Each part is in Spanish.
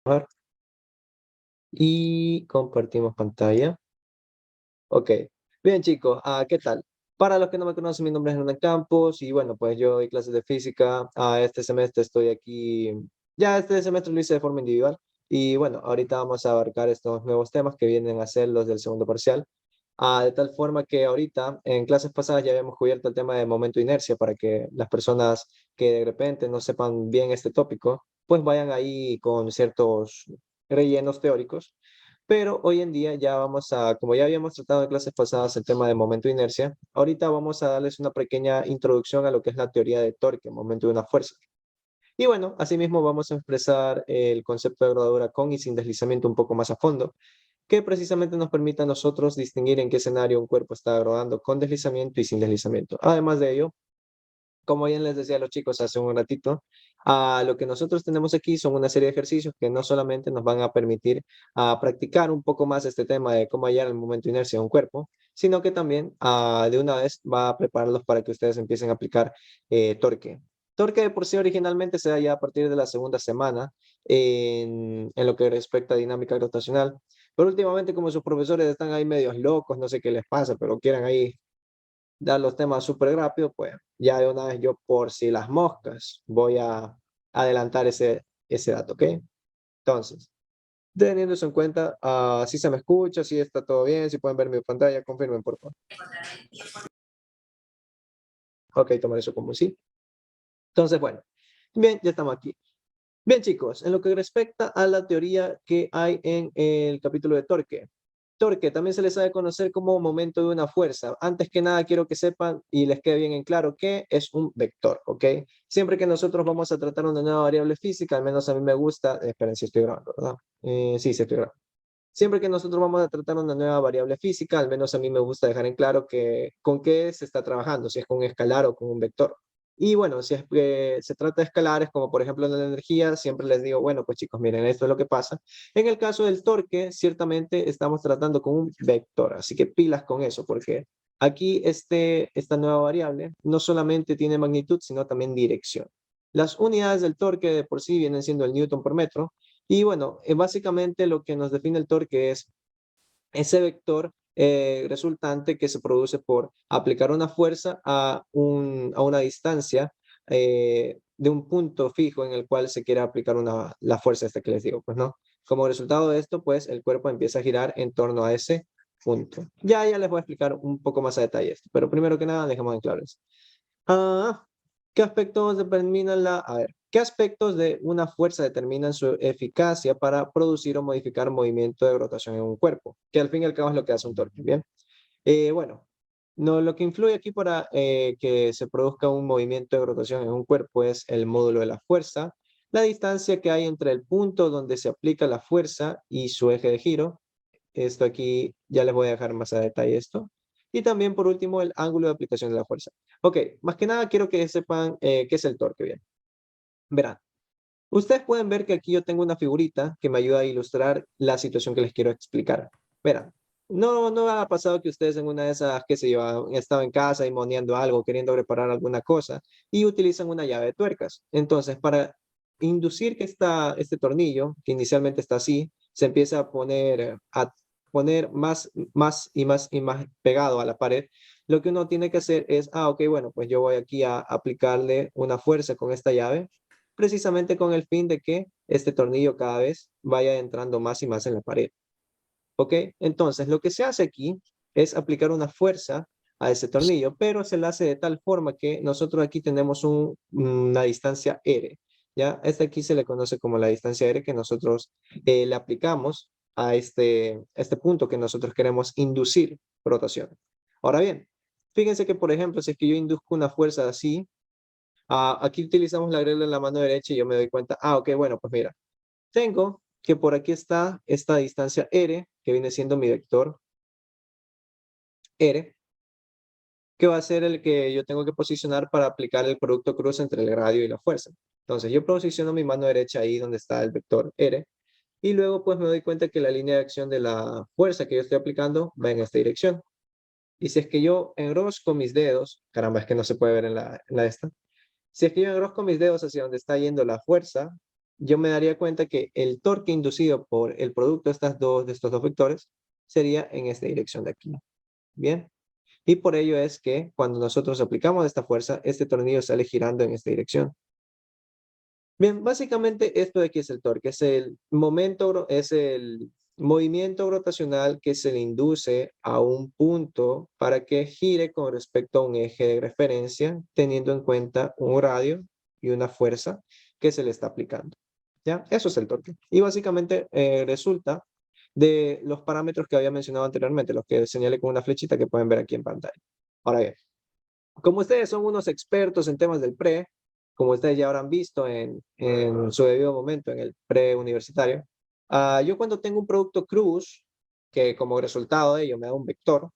Grabar. Y compartimos pantalla. Ok. Bien, chicos, ¿qué tal? Para los que no me conocen, mi nombre es Hernán Campos y bueno, pues yo doy clases de física. Este semestre estoy aquí, ya este semestre lo hice de forma individual y bueno, ahorita vamos a abarcar estos nuevos temas que vienen a ser los del segundo parcial. De tal forma que ahorita en clases pasadas ya habíamos cubierto el tema de momento de inercia para que las personas que de repente no sepan bien este tópico, pues vayan ahí con ciertos rellenos teóricos. Pero hoy en día ya vamos a, como ya habíamos tratado en clases pasadas el tema de momento de inercia, ahorita vamos a darles una pequeña introducción a lo que es la teoría de torque, momento de una fuerza. Y bueno, asimismo vamos a expresar el concepto de rodadura con y sin deslizamiento un poco más a fondo, que precisamente nos permite a nosotros distinguir en qué escenario un cuerpo está rodando con deslizamiento y sin deslizamiento. Además de ello, como bien les decía a los chicos hace un ratito, lo que nosotros tenemos aquí son una serie de ejercicios que no solamente nos van a permitir practicar un poco más este tema de cómo hallar el momento de inercia de un cuerpo, sino que también de una vez va a prepararlos para que ustedes empiecen a aplicar torque. Torque de por sí originalmente se da ya a partir de la segunda semana en lo que respecta a dinámica gravitacional, pero últimamente como sus profesores están ahí medios locos, no sé qué les pasa, pero quieren ahí dar los temas súper rápido, pues ya de una vez yo por si las moscas voy a adelantar ese dato, ¿ok? Entonces, teniendo eso en cuenta, si se me escucha, si está todo bien, si pueden ver mi pantalla, confirmen por favor. Ok, tomar eso como sí. Entonces, bueno, bien, ya estamos aquí. Bien, chicos, en lo que respecta a la teoría que hay en el capítulo de torque. Torque también se les sabe conocer como momento de una fuerza. Antes que nada, quiero que sepan y les quede bien en claro que es un vector, ¿ok? Siempre que nosotros vamos a tratar una nueva variable física, al menos a mí me gusta, esperen si estoy grabando, ¿verdad? Sí, sí estoy grabando. Siempre que nosotros vamos a tratar una nueva variable física, al menos a mí me gusta dejar en claro que con qué se está trabajando, si es con un escalar o con un vector. Y bueno, si es que se trata de escalares, como por ejemplo en la energía, siempre les digo, bueno, pues chicos, miren, esto es lo que pasa. En el caso del torque, ciertamente estamos tratando con un vector, así que pilas con eso, porque aquí esta nueva variable no solamente tiene magnitud, sino también dirección. Las unidades del torque de por sí vienen siendo el newton por metro, y bueno, básicamente lo que nos define el torque es ese vector resultante que se produce por aplicar una fuerza a una distancia de un punto fijo en el cual se quiere aplicar la fuerza esta que les digo, pues no. Como resultado de esto, pues el cuerpo empieza a girar en torno a ese punto. Ya les voy a explicar un poco más a detalle esto, pero primero que nada, dejemos en claro esto. Ah, ¿Qué aspectos determinan a ver, qué aspectos de una fuerza determinan su eficacia para producir o modificar movimiento de rotación en un cuerpo? Que al fin y al cabo es lo que hace un torque, ¿bien? Bueno, no, lo que influye aquí para que se produzca un movimiento de rotación en un cuerpo es el módulo de la fuerza, la distancia que hay entre el punto donde se aplica la fuerza y su eje de giro. Esto aquí ya les voy a dejar más a detalle esto. Y también, por último, el ángulo de aplicación de la fuerza. Ok, más que nada quiero que sepan qué es el torque. Bien, verán. Ustedes pueden ver que aquí yo tengo una figurita que me ayuda a ilustrar la situación que les quiero explicar. Verán, no ha pasado que ustedes en una de esas, qué sé yo, han estado en casa y moneando algo, queriendo reparar alguna cosa y utilizan una llave de tuercas. Entonces, para inducir que este tornillo, que inicialmente está así, se empieza a poner más y más y más pegado a la pared, lo que uno tiene que hacer es, ok, bueno, pues yo voy aquí a aplicarle una fuerza con esta llave precisamente con el fin de que este tornillo cada vez vaya entrando más y más en la pared. ¿Ok? Entonces, lo que se hace aquí es aplicar una fuerza a ese tornillo, pero se lo hace de tal forma que nosotros aquí tenemos una distancia R. ¿Ya? Esta aquí se le conoce como la distancia R que nosotros le aplicamos a este punto que nosotros queremos inducir rotación. Ahora bien, fíjense que, por ejemplo, si es que yo induzco una fuerza así, aquí utilizamos la regla en la mano derecha y yo me doy cuenta, ok, bueno, pues mira, tengo que por aquí está esta distancia R, que viene siendo mi vector R, que va a ser el que yo tengo que posicionar para aplicar el producto cruz entre el radio y la fuerza. Entonces yo posiciono mi mano derecha ahí donde está el vector R, y luego pues me doy cuenta que la línea de acción de la fuerza que yo estoy aplicando va en esta dirección. Y si es que yo enrosco mis dedos, caramba, es que no se puede ver en la esta. Si es que yo enrosco mis dedos hacia donde está yendo la fuerza, yo me daría cuenta que el torque inducido por el producto de estos dos vectores sería en esta dirección de aquí. Bien. Y por ello es que cuando nosotros aplicamos esta fuerza, este tornillo sale girando en esta dirección. Bien, básicamente esto de aquí es el torque, es el movimiento rotacional que se le induce a un punto para que gire con respecto a un eje de referencia, teniendo en cuenta un radio y una fuerza que se le está aplicando. ¿Ya? Eso es el torque. Y básicamente resulta de los parámetros que había mencionado anteriormente, los que señalé con una flechita que pueden ver aquí en pantalla. Ahora bien, como ustedes son unos expertos en temas del pre, como ustedes ya habrán visto en su debido momento en el pre-universitario, yo cuando tengo un producto cruz, que como resultado de ello me da un vector,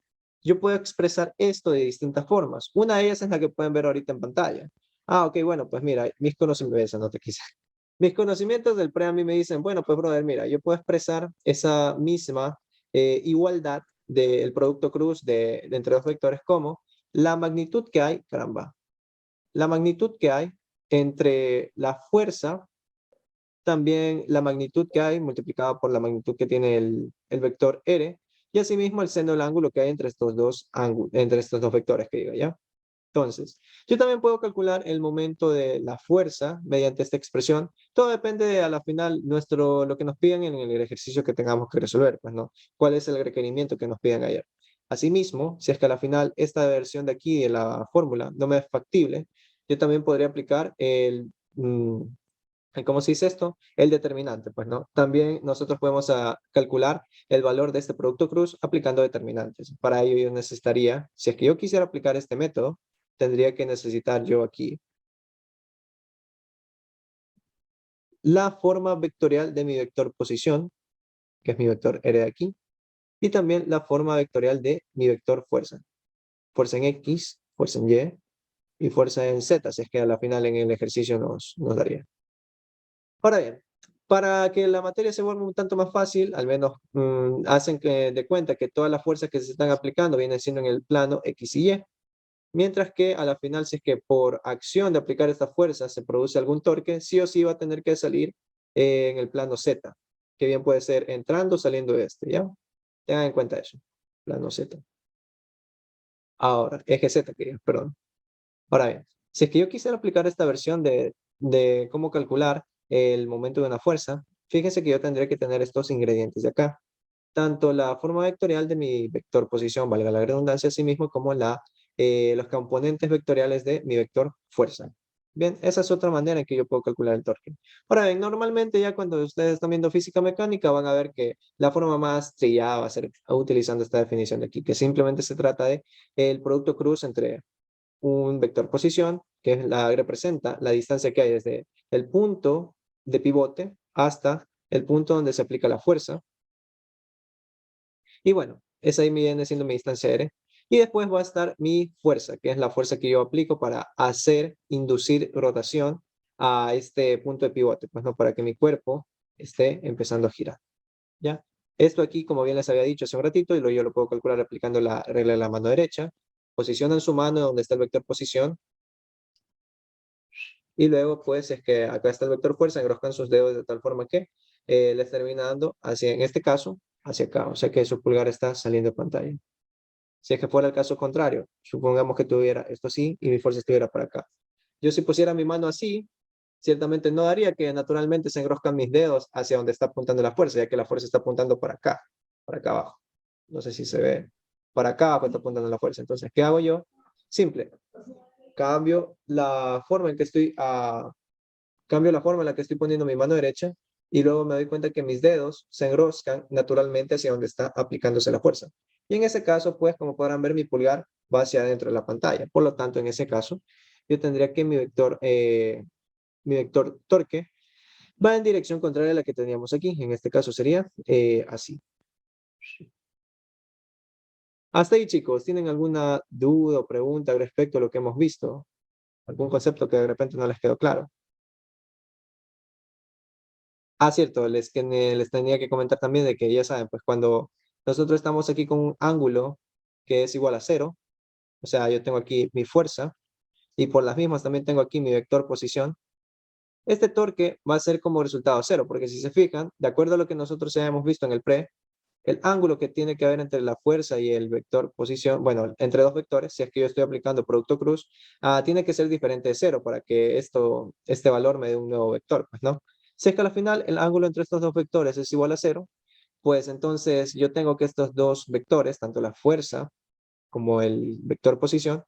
yo puedo expresar esto de distintas formas. Una de ellas es la que pueden ver ahorita en pantalla. Ok, bueno, pues mira, mis conocimientos, no te quise. Mis conocimientos del pre a mí me dicen, bueno, pues brother, mira, yo puedo expresar esa misma igualdad del producto cruz de entre dos vectores como la magnitud que hay, caramba, la magnitud que hay entre la fuerza, también la magnitud que hay multiplicada por la magnitud que tiene el vector R, y asimismo el seno del ángulo que hay entre estos dos ángulos, entre estos dos vectores que digo, ¿ya? Entonces, yo también puedo calcular el momento de la fuerza mediante esta expresión. Todo depende de, a la final, lo que nos piden en el ejercicio que tengamos que resolver, pues, ¿no? ¿Cuál es el requerimiento que nos piden ayer? Asimismo, si es que a la final esta versión de aquí de la fórmula no me es factible, yo también podría aplicar ¿cómo se dice esto? El determinante, pues, ¿no? También nosotros podemos calcular el valor de este producto cruz aplicando determinantes. Para ello yo necesitaría, si es que yo quisiera aplicar este método, tendría que necesitar yo aquí la forma vectorial de mi vector posición, que es mi vector R de aquí, y también la forma vectorial de mi vector fuerza. Fuerza en X, fuerza en Y fuerza en Z, si es que a la final en el ejercicio nos daría. Ahora bien, para que la materia se vuelva un tanto más fácil, al menos hacen de cuenta que todas las fuerzas que se están aplicando vienen siendo en el plano X y Y, mientras que a la final, si es que por acción de aplicar esta fuerza se produce algún torque, sí o sí va a tener que salir en el plano Z, que bien puede ser entrando o saliendo de este, ¿ya? Tengan en cuenta eso, plano Z. Ahora, eje Z, perdón. Ahora bien, si es que yo quisiera aplicar esta versión de cómo calcular el momento de una fuerza, fíjense que yo tendría que tener estos ingredientes de acá. Tanto la forma vectorial de mi vector posición, valga la redundancia, así mismo como los componentes vectoriales de mi vector fuerza. Bien, esa es otra manera en que yo puedo calcular el torque. Ahora bien, normalmente ya cuando ustedes están viendo física mecánica van a ver que la forma más trillada va a ser utilizando esta definición de aquí, que simplemente se trata de el producto cruz entre un vector posición, que representa la distancia que hay desde el punto de pivote hasta el punto donde se aplica la fuerza. Y bueno, esa ahí viene siendo mi distancia R. Y después va a estar mi fuerza, que es la fuerza que yo aplico para inducir rotación a este punto de pivote, pues no, para que mi cuerpo esté empezando a girar. ¿Ya? Esto aquí, como bien les había dicho hace un ratito, yo lo puedo calcular aplicando la regla de la mano derecha. Posicionan su mano donde está el vector posición, y luego, pues, es que acá está el vector fuerza, enroscan sus dedos de tal forma que les termina dando hacia, en este caso, hacia acá. O sea que su pulgar está saliendo de pantalla. Si es que fuera el caso contrario, supongamos que tuviera esto así y mi fuerza estuviera para acá. Yo si pusiera mi mano así, ciertamente no daría que naturalmente se enroscan mis dedos hacia donde está apuntando la fuerza, ya que la fuerza está apuntando para acá abajo. No sé si se ve. Para acá abajo está apuntando la fuerza. Entonces, ¿qué hago yo? Simple. Cambio la forma en que cambio la forma en la que estoy poniendo mi mano derecha y luego me doy cuenta que mis dedos se enroscan naturalmente hacia donde está aplicándose la fuerza. Y en ese caso, pues, como podrán ver, mi pulgar va hacia adentro de la pantalla. Por lo tanto, en ese caso, yo tendría que mi vector torque va en dirección contraria a la que teníamos aquí. En este caso sería así. Hasta ahí, chicos. ¿Tienen alguna duda o pregunta respecto a lo que hemos visto? ¿Algún concepto que de repente no les quedó claro? Cierto, les tenía que comentar también de que ya saben, pues cuando nosotros estamos aquí con un ángulo que es igual a cero, o sea, yo tengo aquí mi fuerza y por las mismas también tengo aquí mi vector posición, este torque va a ser como resultado cero, porque si se fijan, de acuerdo a lo que nosotros habíamos visto en el pre, el ángulo que tiene que haber entre la fuerza y el vector posición, bueno, entre dos vectores, si es que yo estoy aplicando producto cruz, tiene que ser diferente de cero para que este valor me dé un nuevo vector, pues, ¿no? Si es que al final el ángulo entre estos dos vectores es igual a cero, pues entonces yo tengo que estos dos vectores, tanto la fuerza como el vector posición,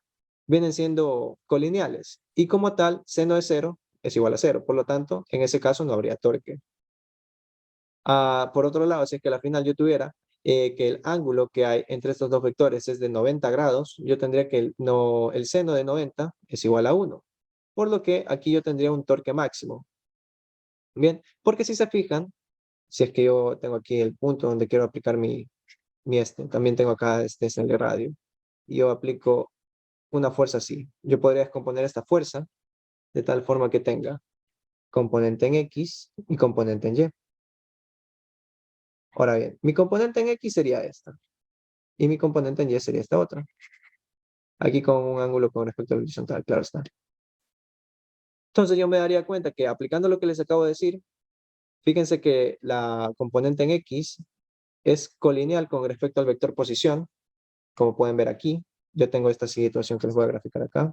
vienen siendo colineales. Y como tal, seno de cero es igual a cero. Por lo tanto, en ese caso no habría torque. Por otro lado, si es que al final yo tuviera que el ángulo que hay entre estos dos vectores es de 90 grados, yo tendría que el seno de 90 es igual a 1. Por lo que aquí yo tendría un torque máximo. Bien, porque si se fijan, si es que yo tengo aquí el punto donde quiero aplicar también tengo acá este es el de radio, y yo aplico una fuerza así. Yo podría descomponer esta fuerza de tal forma que tenga componente en X y componente en Y. Ahora bien, mi componente en X sería esta y mi componente en Y sería esta otra. Aquí con un ángulo con respecto al horizontal, claro está. Entonces yo me daría cuenta que aplicando lo que les acabo de decir, fíjense que la componente en X es colineal con respecto al vector posición, como pueden ver aquí. Yo tengo esta situación que les voy a graficar acá.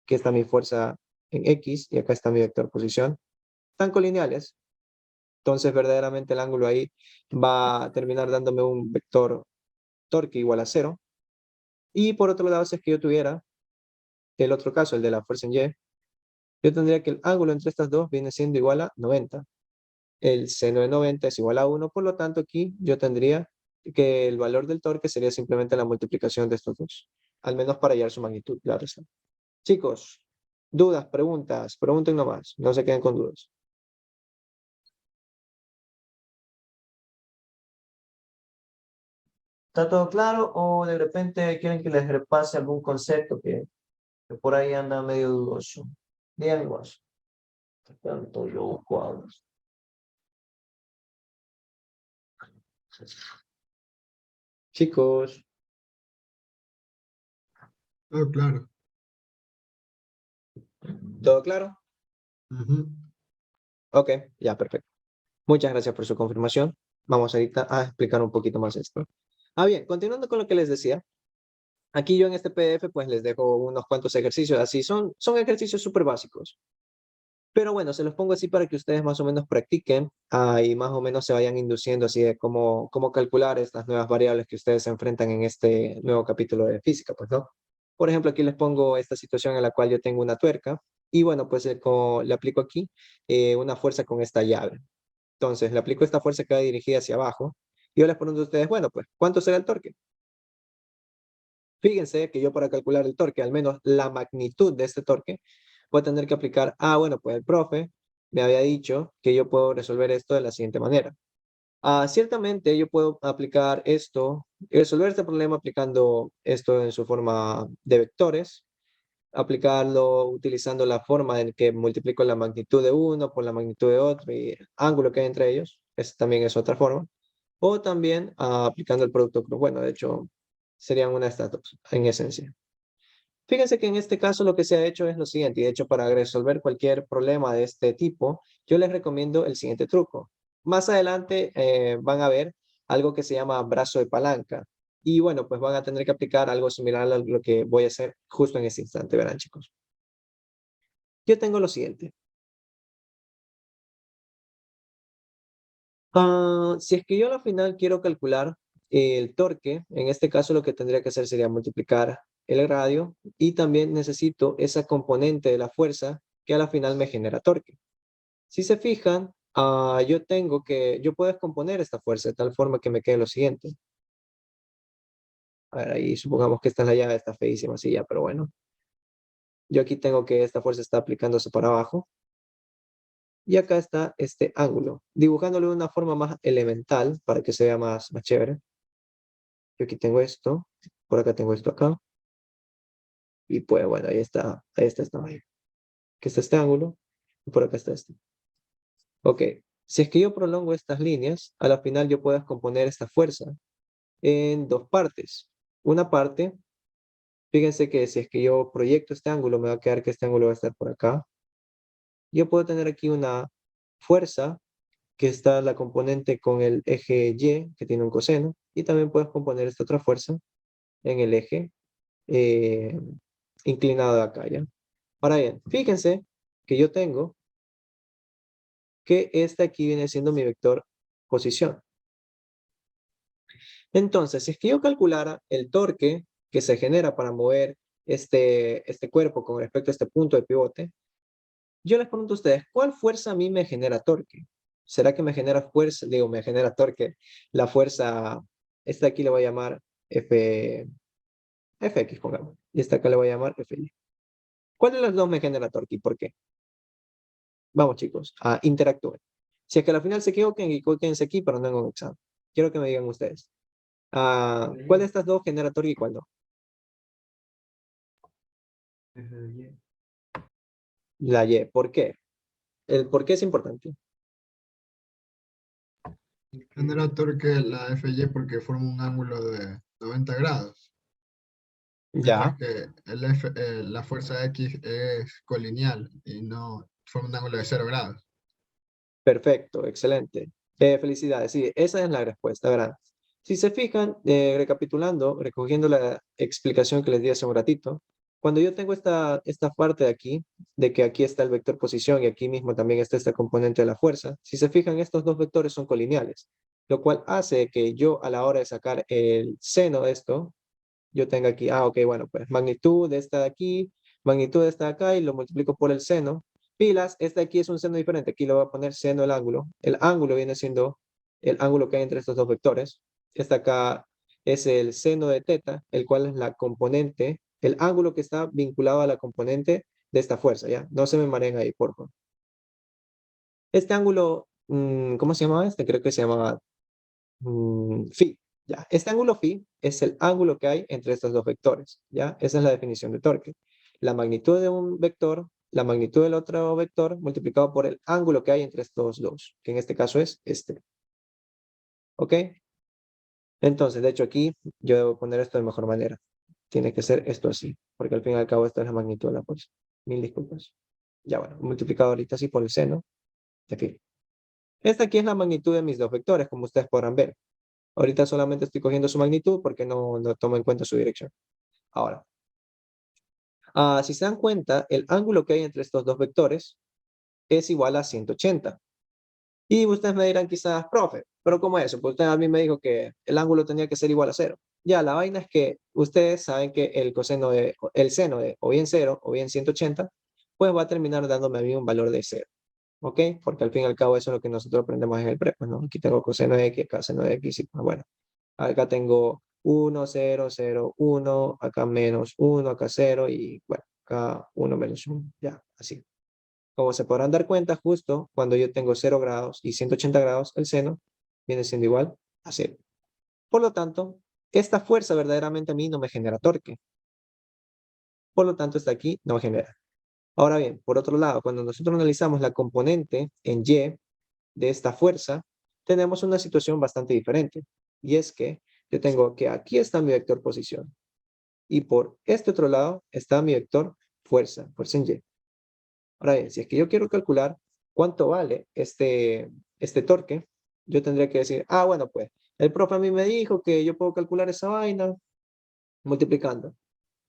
Aquí está mi fuerza en X y acá está mi vector posición. Están colineales. Entonces verdaderamente el ángulo ahí va a terminar dándome un vector torque igual a cero. Y por otro lado, si es que yo tuviera el otro caso, el de la fuerza en Y, yo tendría que el ángulo entre estas dos viene siendo igual a 90. El seno de 90 es igual a 1, por lo tanto aquí yo tendría que el valor del torque sería simplemente la multiplicación de estos dos, al menos para hallar su magnitud, claro está. Chicos, dudas, preguntas, pregunten nomás, no se queden con dudas. ¿Está todo claro o de repente quieren que les repase algún concepto que por ahí anda medio dudoso? Díganme más. Tanto yo cuadros. Chicos, Oh, claro. ¿todo claro? Ujú. Ok, ya, perfecto. Muchas gracias por su confirmación. Vamos ahorita a explicar un poquito más esto. Bien, continuando con lo que les decía, aquí yo en este PDF pues les dejo unos cuantos ejercicios, así son ejercicios súper básicos. Pero bueno, se los pongo así para que ustedes más o menos practiquen y más o menos se vayan induciendo así de cómo calcular estas nuevas variables que ustedes se enfrentan en este nuevo capítulo de física, pues, ¿no? Por ejemplo, aquí les pongo esta situación en la cual yo tengo una tuerca y bueno, pues le aplico aquí una fuerza con esta llave. Entonces, le aplico esta fuerza que va dirigida hacia abajo y yo les pregunto a ustedes, bueno, pues, ¿cuánto será el torque? Fíjense que yo para calcular el torque, al menos la magnitud de este torque, voy a tener que aplicar, bueno, pues el profe me había dicho que yo puedo resolver esto de la siguiente manera. Ciertamente yo puedo aplicar esto, resolver este problema aplicando esto en su forma de vectores, aplicarlo utilizando la forma en que multiplico la magnitud de uno por la magnitud de otro y el ángulo que hay entre ellos, esa también es otra forma, o también aplicando el producto cruz. Bueno, de hecho, serían una de estas dos, en esencia. Fíjense que en este caso lo que se ha hecho es lo siguiente, y de hecho para resolver cualquier problema de este tipo, yo les recomiendo el siguiente truco. Más adelante van a ver algo que se llama brazo de palanca. Y bueno, pues van a tener que aplicar algo similar a lo que voy a hacer justo en este instante, verán chicos. Yo tengo lo siguiente. Si es que yo al final quiero calcular el torque, en este caso lo que tendría que hacer sería multiplicar el radio y también necesito esa componente de la fuerza que a la final me genera torque. Si se fijan, yo puedo descomponer esta fuerza de tal forma que me quede lo siguiente. A ver, ahí supongamos que esta es la llave, está feísima así ya, pero bueno. Yo aquí tengo que esta fuerza está aplicándose para abajo y acá está este ángulo, dibujándolo de una forma más elemental para que se vea más chévere. Yo aquí tengo esto, por acá tengo esto acá, y pues bueno, ahí está esta vaina. Que está este ángulo, y por acá está este. Ok, si es que yo prolongo estas líneas, a la final yo puedo descomponer esta fuerza en dos partes. Una parte, fíjense que si es que yo proyecto este ángulo, me va a quedar que este ángulo va a estar por acá, yo puedo tener aquí una fuerza que está la componente con el eje Y, que tiene un coseno, y también puedes componer esta otra fuerza en el eje eh, inclinado de acá, ¿ya? Ahora bien, fíjense que yo tengo que este aquí viene siendo mi vector posición. Entonces, si es que yo calculara el torque que se genera para mover este cuerpo con respecto a este punto de pivote, yo les pregunto a ustedes, ¿cuál fuerza a mí me genera torque? ¿Será que me genera fuerza? Digo, me genera torque. La fuerza, esta aquí le voy a llamar Fx, pongamos. Y esta acá le voy a llamar Fy. ¿Cuál de las dos me genera torque y por qué? Vamos, chicos, interactúen. Si es que al final se equivoquen, equivóquense aquí, pero no en un examen. Quiero que me digan ustedes. ¿Cuál de estas dos genera torque y cuál no? La Y. ¿Por qué? El por qué es importante. Genera torque la FY porque forma un ángulo de 90 grados, mientras Ya, que la fuerza X es colineal y no forma un ángulo de 0 grados. perfecto, excelente. Felicidades, sí, esa es la respuesta, ¿verdad? Si se fijan, recapitulando, recogiendo la explicación que les di hace un ratito, cuando yo tengo esta parte de aquí, de que aquí está el vector posición y aquí mismo también está esta componente de la fuerza, si se fijan, estos dos vectores son colineales, lo cual hace que yo a la hora de sacar el seno de esto, yo tenga aquí, ok, bueno, pues magnitud de esta de aquí, magnitud de esta de acá y lo multiplico por el seno. Pilas, este de aquí es un seno diferente, aquí le voy a poner seno del ángulo. El ángulo viene siendo el ángulo que hay entre estos dos vectores. Esta acá es el seno de teta, el cual es la componente, el ángulo que está vinculado a la componente de esta fuerza, ¿ya? No se me mareen ahí, por favor. Este ángulo, ¿cómo se llama este? Creo que se llama phi. ¿Ya? Este ángulo phi es el ángulo que hay entre estos dos vectores. ¿Ya? Esa es la definición de torque. La magnitud de un vector, la magnitud del otro vector multiplicado por el ángulo que hay entre estos dos, que en este caso es este. ¿Ok? Entonces, de hecho aquí yo debo poner esto de mejor manera. Tiene que ser esto así, porque al fin y al cabo esta es la magnitud de la fuerza. Mil disculpas. Ya bueno, multiplicado ahorita así por el seno de phi. Esta aquí es la magnitud de mis dos vectores, como ustedes podrán ver. Ahorita solamente estoy cogiendo su magnitud porque no tomo en cuenta su dirección. Ahora, si se dan cuenta, el ángulo que hay entre estos dos vectores es igual a 180. Y ustedes me dirán quizás, profe, ¿pero cómo es eso? Pues usted a mí me dijo que el ángulo tenía que ser igual a cero. Ya, la vaina es que ustedes saben que el seno de o bien 0 o bien 180, pues va a terminar dándome a mí un valor de 0. ¿Ok? Porque al fin y al cabo eso es lo que nosotros aprendemos en el prepa, ¿no? Aquí tengo coseno de x, acá seno de x, y pues bueno. Acá tengo 1, 0, 0, 1, acá menos 1, acá 0 y bueno, acá 1 menos 1, ya, así. Como se podrán dar cuenta, justo cuando yo tengo 0 grados y 180 grados, el seno viene siendo igual a 0. Por lo tanto, esta fuerza verdaderamente a mí no me genera torque. Por lo tanto, esta aquí no me genera. Ahora bien, por otro lado, cuando nosotros analizamos la componente en Y de esta fuerza, tenemos una situación bastante diferente. Y es que yo tengo que aquí está mi vector posición. Y por este otro lado está mi vector fuerza, fuerza en Y. Ahora bien, si es que yo quiero calcular cuánto vale este torque, yo tendría que decir, bueno, pues el profe a mí me dijo que yo puedo calcular esa vaina multiplicando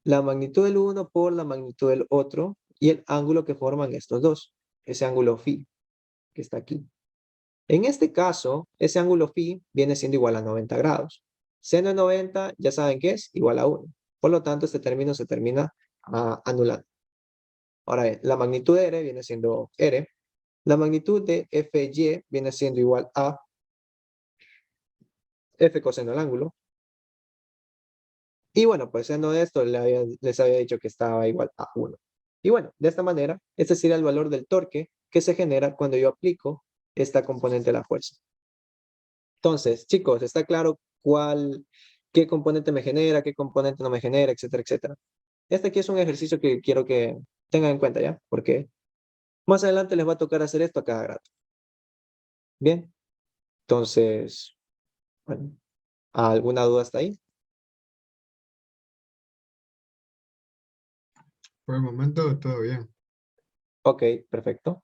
la magnitud del uno por la magnitud del otro y el ángulo que forman estos dos, ese ángulo phi que está aquí. En este caso, ese ángulo phi viene siendo igual a 90 grados. Seno de 90, ya saben que es igual a 1. Por lo tanto, este término se termina anulando. Ahora bien, la magnitud de R viene siendo R. La magnitud de FY viene siendo igual a F coseno del ángulo. Y bueno, pues siendo esto, les había dicho que estaba igual a 1. Y bueno, de esta manera, este sería el valor del torque que se genera cuando yo aplico esta componente de la fuerza. Entonces, chicos, ¿está claro qué componente me genera, qué componente no me genera, etcétera, etcétera? Este aquí es un ejercicio que quiero que tengan en cuenta, ¿ya? Porque más adelante les va a tocar hacer esto a cada rato. Bien, entonces, bueno, ¿alguna duda hasta ahí? Por el momento todo bien. Ok, perfecto.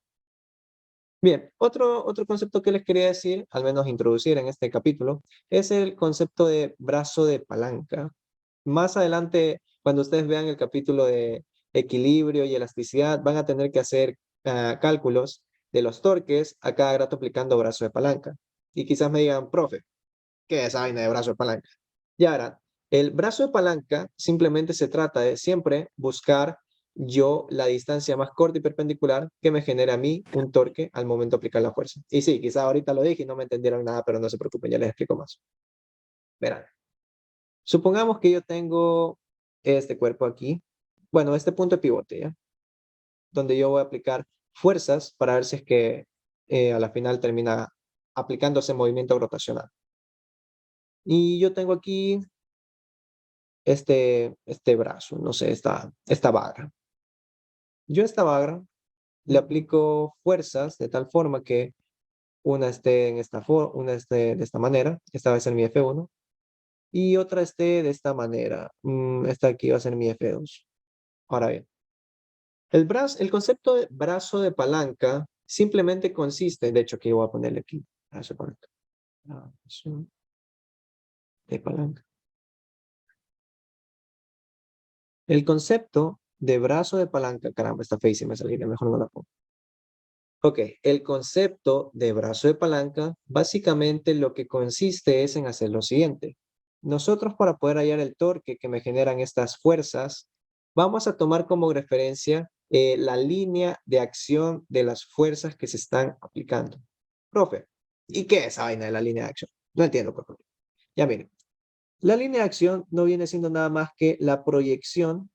Bien, otro concepto que les quería decir, al menos introducir en este capítulo, es el concepto de brazo de palanca. Más adelante, cuando ustedes vean el capítulo de equilibrio y elasticidad, van a tener que hacer cálculos de los torques a cada rato aplicando brazo de palanca. Y quizás me digan, profe, ¿qué es esa vaina de brazo de palanca? Ya verán, el brazo de palanca simplemente se trata de siempre buscar yo la distancia más corta y perpendicular que me genere a mí un torque al momento de aplicar la fuerza. Y sí, quizás ahorita lo dije y no me entendieron nada, pero no se preocupen, ya les explico más. Verán, supongamos que yo tengo este cuerpo aquí, bueno, este punto de pivote, ¿ya? Donde yo voy a aplicar fuerzas para ver si es que a la final termina aplicándose movimiento rotacional. Y yo tengo aquí este brazo, no sé, esta barra. Yo a esta barra le aplico fuerzas de tal forma que una esté en una esté de esta manera, esta va a ser mi F1, y otra esté de esta manera, esta aquí va a ser mi F2. Ahora bien, el concepto de brazo de palanca simplemente consiste, de hecho aquí voy a ponerle aquí, brazo de palanca, brazo de palanca. El concepto de brazo de palanca, caramba, está feísima esa línea, mejor no la pongo. Ok, el concepto de brazo de palanca básicamente lo que consiste es en hacer lo siguiente. Nosotros para poder hallar el torque que me generan estas fuerzas, vamos a tomar como referencia la línea de acción de las fuerzas que se están aplicando. Profe, ¿y qué es esa vaina de la línea de acción? No entiendo, por favor. Ya miren, la línea de acción no viene siendo nada más que la proyección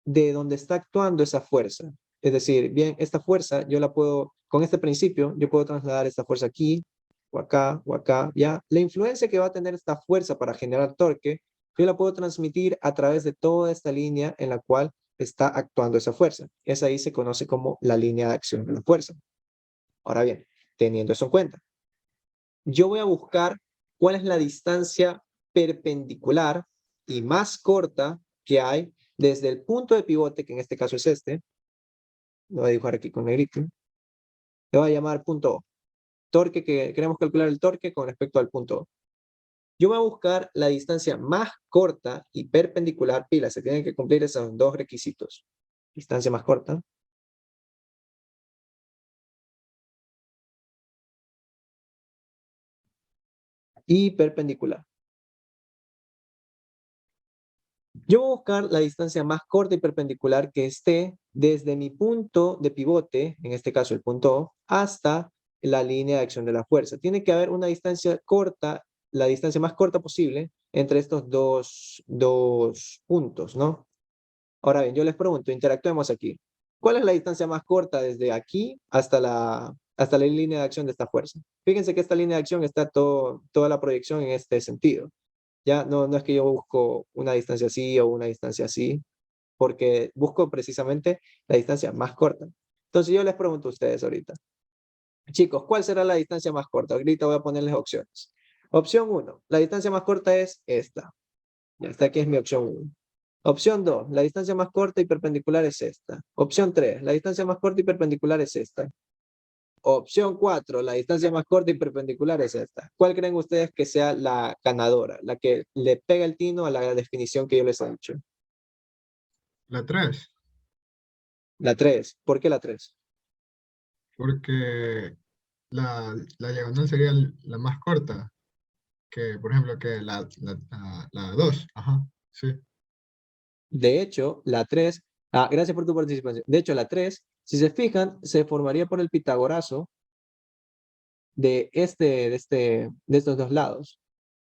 de donde está actuando esa fuerza. Es decir, bien, esta fuerza yo la puedo, con este principio, yo puedo trasladar esta fuerza aquí, o acá, ya. La influencia que va a tener esta fuerza para generar torque, yo la puedo transmitir a través de toda esta línea en la cual está actuando esa fuerza. Esa ahí se conoce como la línea de acción de la fuerza. Ahora bien, teniendo eso en cuenta, yo voy a buscar cuál es la distancia perpendicular y más corta que hay desde el punto de pivote, que en este caso es este, lo voy a dibujar aquí con negrito, le voy a llamar punto O. Torque que queremos calcular el torque con respecto al punto O. Yo voy a buscar la distancia más corta y perpendicular, pila, se tienen que cumplir esos dos requisitos. Distancia más corta y perpendicular. Yo voy a buscar la distancia más corta y perpendicular que esté desde mi punto de pivote, en este caso el punto O, hasta la línea de acción de la fuerza. Tiene que haber una distancia corta, la distancia más corta posible entre estos dos puntos, ¿no? Ahora bien, yo les pregunto, interactuemos aquí. ¿Cuál es la distancia más corta desde aquí hasta la línea de acción de esta fuerza? Fíjense que esta línea de acción está toda la proyección en este sentido. Ya no es que yo busco una distancia así o una distancia así, porque busco precisamente la distancia más corta. Entonces yo les pregunto a ustedes ahorita, chicos, ¿cuál será la distancia más corta? Ahorita voy a ponerles opciones. Opción 1, la distancia más corta es esta. Ya está, aquí es mi opción 1. Opción 2, la distancia más corta y perpendicular es esta. Opción 3, la distancia más corta y perpendicular es esta. Opción 4, la distancia más corta y perpendicular es esta. ¿Cuál creen ustedes que sea la ganadora, la que le pega el tino a la definición que yo les he dicho? La 3, La 3. ¿Por qué la 3? porque la diagonal sería la más corta, que por ejemplo que la 2. Ajá, sí. De hecho, la 3, gracias por tu participación. De hecho, la 3, si se fijan, se formaría por el pitagorazo de estos dos lados.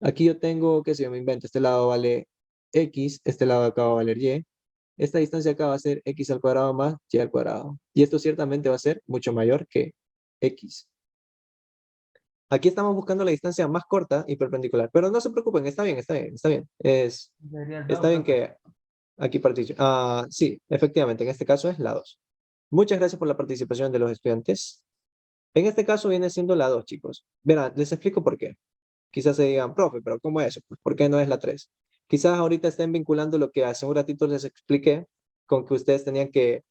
Aquí yo tengo, qué sé yo, me invento, este lado vale X, este lado de acá va a valer Y. Esta distancia acá va a ser X al cuadrado más Y al cuadrado. Y esto ciertamente va a ser mucho mayor que X. Aquí estamos buscando la distancia más corta y perpendicular. Pero no se preocupen, está bien, está bien, está bien. Está bien que aquí participe. Sí, efectivamente, en este caso es la 2. Muchas gracias por la participación de los estudiantes. En este caso viene siendo la 2, chicos. Verán, les explico por qué. Quizás se digan, profe, pero ¿cómo es eso? Pues, ¿por qué no es la 3? Quizás ahorita estén vinculando lo que hace un ratito les expliqué con que ustedes tenían que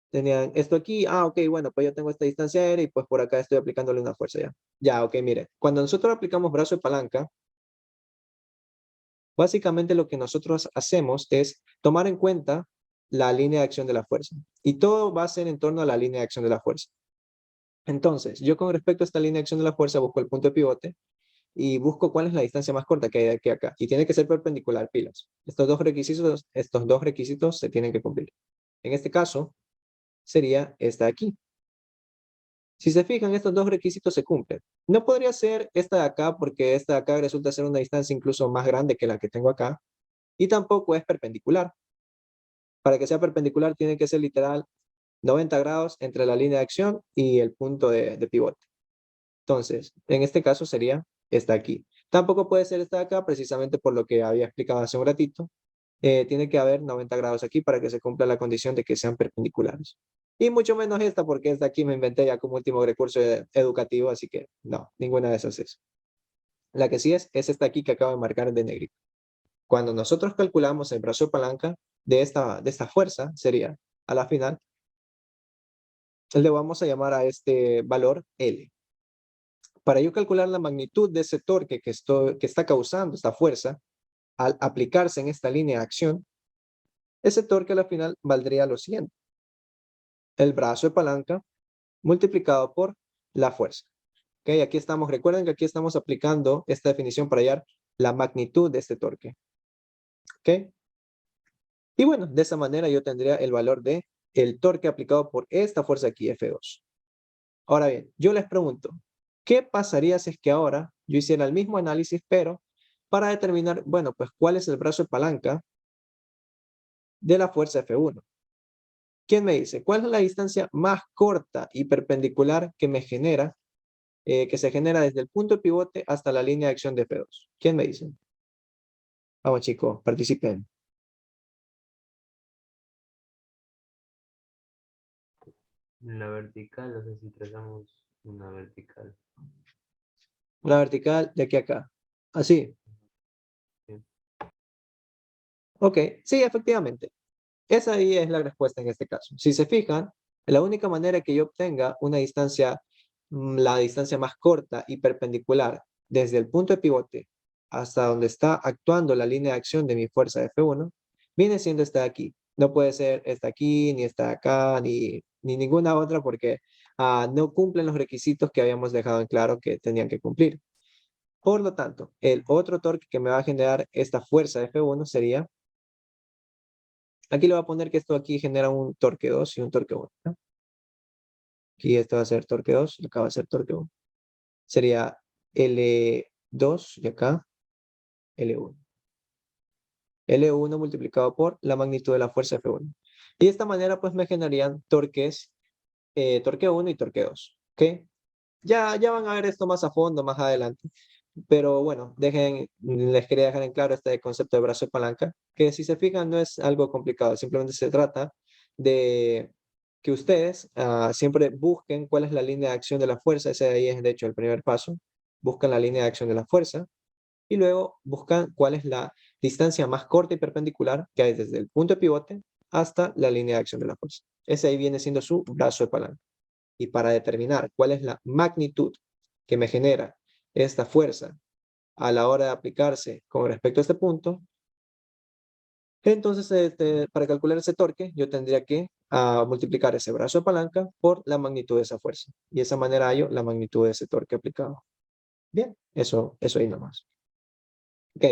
Tenían esto aquí, ok, bueno, pues yo tengo esta distancia aérea y pues por acá estoy aplicándole una fuerza ya. Ya, ok, mire, cuando nosotros aplicamos brazo de palanca, básicamente lo que nosotros hacemos es tomar en cuenta la línea de acción de la fuerza. Y todo va a ser en torno a la línea de acción de la fuerza. Entonces, yo con respecto a esta línea de acción de la fuerza busco el punto de pivote y busco cuál es la distancia más corta que hay de aquí a acá. Y tiene que ser perpendicular, pilas. Estos dos requisitos se tienen que cumplir. En este caso, sería esta de aquí. Si se fijan, estos dos requisitos se cumplen. No podría ser esta de acá porque esta de acá resulta ser una distancia incluso más grande que la que tengo acá. Y tampoco es perpendicular. Para que sea perpendicular tiene que ser literal 90 grados entre la línea de acción y el punto de pivote. Entonces, en este caso sería esta aquí. Tampoco puede ser esta de acá precisamente por lo que había explicado hace un ratito. Tiene que haber 90 grados aquí para que se cumpla la condición de que sean perpendiculares. Y mucho menos esta porque esta aquí me inventé ya como último recurso educativo, así que no, ninguna de esas es. La que sí es esta aquí que acabo de marcar de negrito. Cuando nosotros calculamos el brazo de palanca de esta fuerza, sería a la final, le vamos a llamar a este valor L. Para yo calcular la magnitud de ese torque que está causando esta fuerza, al aplicarse en esta línea de acción, ese torque a la final valdría lo siguiente. El brazo de palanca multiplicado por la fuerza. ¿Ok? Aquí estamos, recuerden que aquí estamos aplicando esta definición para hallar la magnitud de este torque. ¿Ok? Y bueno, de esa manera yo tendría el valor de el torque aplicado por esta fuerza aquí, F2. Ahora bien, yo les pregunto, ¿qué pasaría si es que ahora yo hiciera el mismo análisis, pero para determinar, bueno, pues cuál es el brazo de palanca de la fuerza F1? ¿Quién me dice? ¿Cuál es la distancia más corta y perpendicular que me genera, que se genera desde el punto de pivote hasta la línea de acción de F2? ¿Quién me dice? Vamos chicos, participen. La vertical, no sé si trazamos una vertical. La vertical de aquí a acá. Así. Sí. Ok, sí, efectivamente. Esa ahí es la respuesta en este caso. Si se fijan, la única manera que yo obtenga una distancia, la distancia más corta y perpendicular desde el punto de pivote hasta donde está actuando la línea de acción de mi fuerza F1, viene siendo esta de aquí. No puede ser esta aquí, ni esta de acá, ni ninguna otra porque no cumplen los requisitos que habíamos dejado en claro que tenían que cumplir. Por lo tanto, el otro torque que me va a generar esta fuerza F1 sería, aquí le voy a poner que esto aquí genera un torque 2 y un torque 1, ¿no? Aquí esto va a ser torque 2 y acá va a ser torque 1. Sería L2 y acá L1. L1 multiplicado por la magnitud de la fuerza F1. Y de esta manera pues me generarían torques, torque 1 y torque 2. ¿Ok? Ya van a ver esto más a fondo, más adelante. Pero bueno, les quería dejar en claro este concepto de brazo de palanca, que si se fijan no es algo complicado, simplemente se trata de que ustedes siempre busquen cuál es la línea de acción de la fuerza, ese de ahí es de hecho el primer paso, buscan la línea de acción de la fuerza y luego buscan cuál es la distancia más corta y perpendicular que hay desde el punto de pivote hasta la línea de acción de la fuerza. Ese ahí viene siendo su brazo de palanca. Y para determinar cuál es la magnitud que me genera esta fuerza a la hora de aplicarse con respecto a este punto, entonces para calcular ese torque yo tendría que multiplicar ese brazo de palanca por la magnitud de esa fuerza. Y de esa manera hallo la magnitud de ese torque aplicado. Bien, eso ahí nomás. Ok,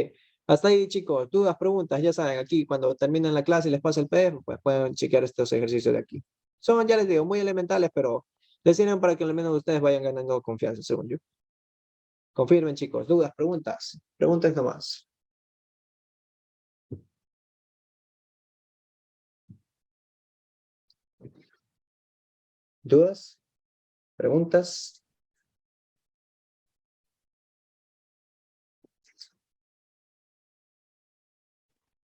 hasta ahí chicos, dudas, preguntas, ya saben, aquí cuando terminen la clase y les pase el PDF, pues pueden chequear estos ejercicios de aquí. Son, ya les digo, muy elementales, pero les sirven para que al menos ustedes vayan ganando confianza, según yo. Confirmen chicos, dudas, preguntas, preguntas nomás. ¿Dudas? ¿Preguntas?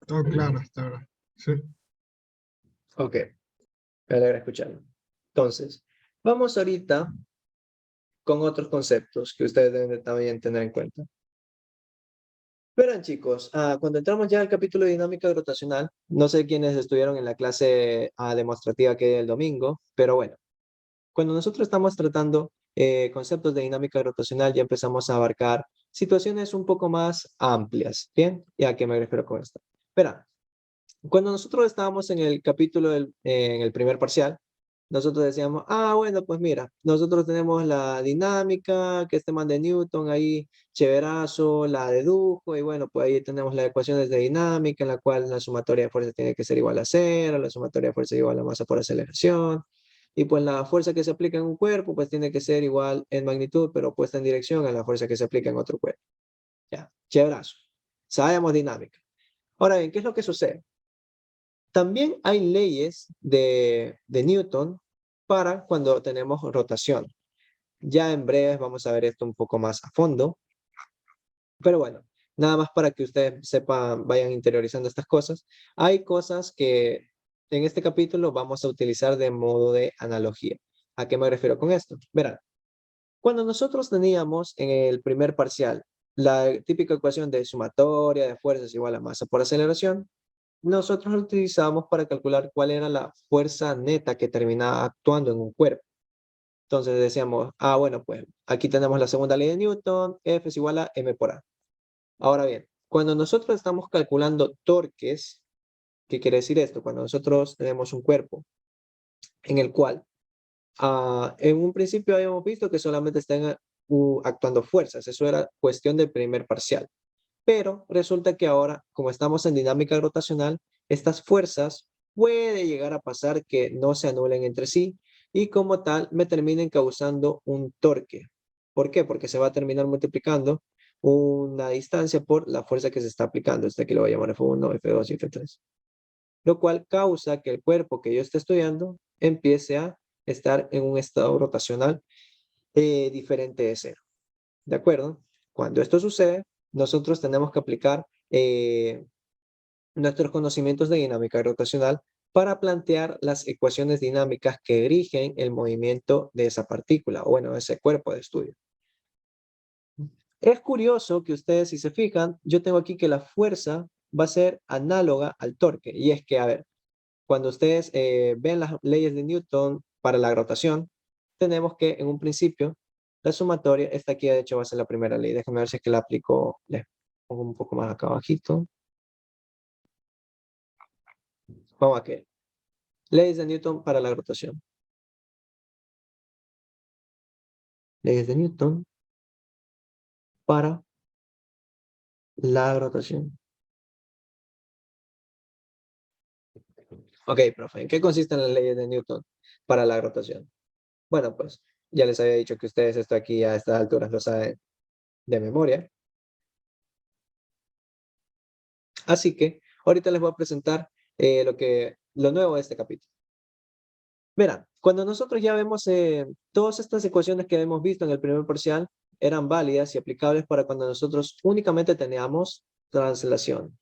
Todo claro hasta ahora. Sí. Ok, me alegra escucharlo. Entonces, vamos ahorita con otros conceptos que ustedes deben de también tener en cuenta. Verán, chicos, cuando entramos ya al capítulo de dinámica gravitacional, no sé quiénes estuvieron en la clase demostrativa que el domingo, pero bueno, cuando nosotros estamos tratando conceptos de dinámica gravitacional, ya empezamos a abarcar situaciones un poco más amplias, ¿bien? ¿Y a qué me refiero con esto? Verán, cuando nosotros estábamos en el capítulo, en el primer parcial, nosotros decíamos, bueno, pues mira, nosotros tenemos la dinámica, que este man de Newton ahí, chéverazo, la dedujo, y bueno, pues ahí tenemos las ecuaciones de dinámica, en la cual la sumatoria de fuerza tiene que ser igual a cero, la sumatoria de fuerza igual a masa por aceleración, y pues la fuerza que se aplica en un cuerpo, pues tiene que ser igual en magnitud, pero opuesta en dirección a la fuerza que se aplica en otro cuerpo. Ya, chéverazo. Sabemos dinámica. Ahora bien, ¿qué es lo que sucede? También hay leyes de Newton para cuando tenemos rotación. Ya en breve vamos a ver esto un poco más a fondo. Pero bueno, nada más para que ustedes sepan, vayan interiorizando estas cosas. Hay cosas que en este capítulo vamos a utilizar de modo de analogía. ¿A qué me refiero con esto? Verán, cuando nosotros teníamos en el primer parcial la típica ecuación de sumatoria de fuerzas igual a masa por aceleración, nosotros lo utilizamos para calcular cuál era la fuerza neta que terminaba actuando en un cuerpo. Entonces decíamos, bueno, pues aquí tenemos la segunda ley de Newton, F es igual a m por A. Ahora bien, cuando nosotros estamos calculando torques, ¿qué quiere decir esto? Cuando nosotros tenemos un cuerpo en el cual en un principio habíamos visto que solamente están actuando fuerzas, eso era cuestión del primer parcial. Pero resulta que ahora, como estamos en dinámica rotacional, estas fuerzas puede llegar a pasar que no se anulen entre sí y como tal me terminen causando un torque. ¿Por qué? Porque se va a terminar multiplicando una distancia por la fuerza que se está aplicando. Este aquí lo voy a llamar F1, F2 y F3. Lo cual causa que el cuerpo que yo esté estudiando empiece a estar en un estado rotacional diferente de cero. ¿De acuerdo? Cuando esto sucede, nosotros tenemos que aplicar nuestros conocimientos de dinámica rotacional para plantear las ecuaciones dinámicas que rigen el movimiento de esa partícula, o bueno, ese cuerpo de estudio. Es curioso que ustedes, si se fijan, yo tengo aquí que la fuerza va a ser análoga al torque, y es que, a ver, cuando ustedes ven las leyes de Newton para la rotación, tenemos que en un principio la sumatoria, esta aquí de hecho va a ser la primera ley. Déjenme ver si es que la aplico, les pongo un poco más acá abajito. Vamos a que leyes de Newton para la rotación. Leyes de Newton para la rotación. Ok, profe, ¿en qué consisten las leyes de Newton para la rotación? Bueno, pues ya les había dicho que ustedes esto aquí a estas alturas lo saben de memoria. Así que ahorita les voy a presentar lo nuevo de este capítulo. Verán, cuando nosotros ya vemos todas estas ecuaciones que hemos visto en el primer parcial, eran válidas y aplicables para cuando nosotros únicamente teníamos translación.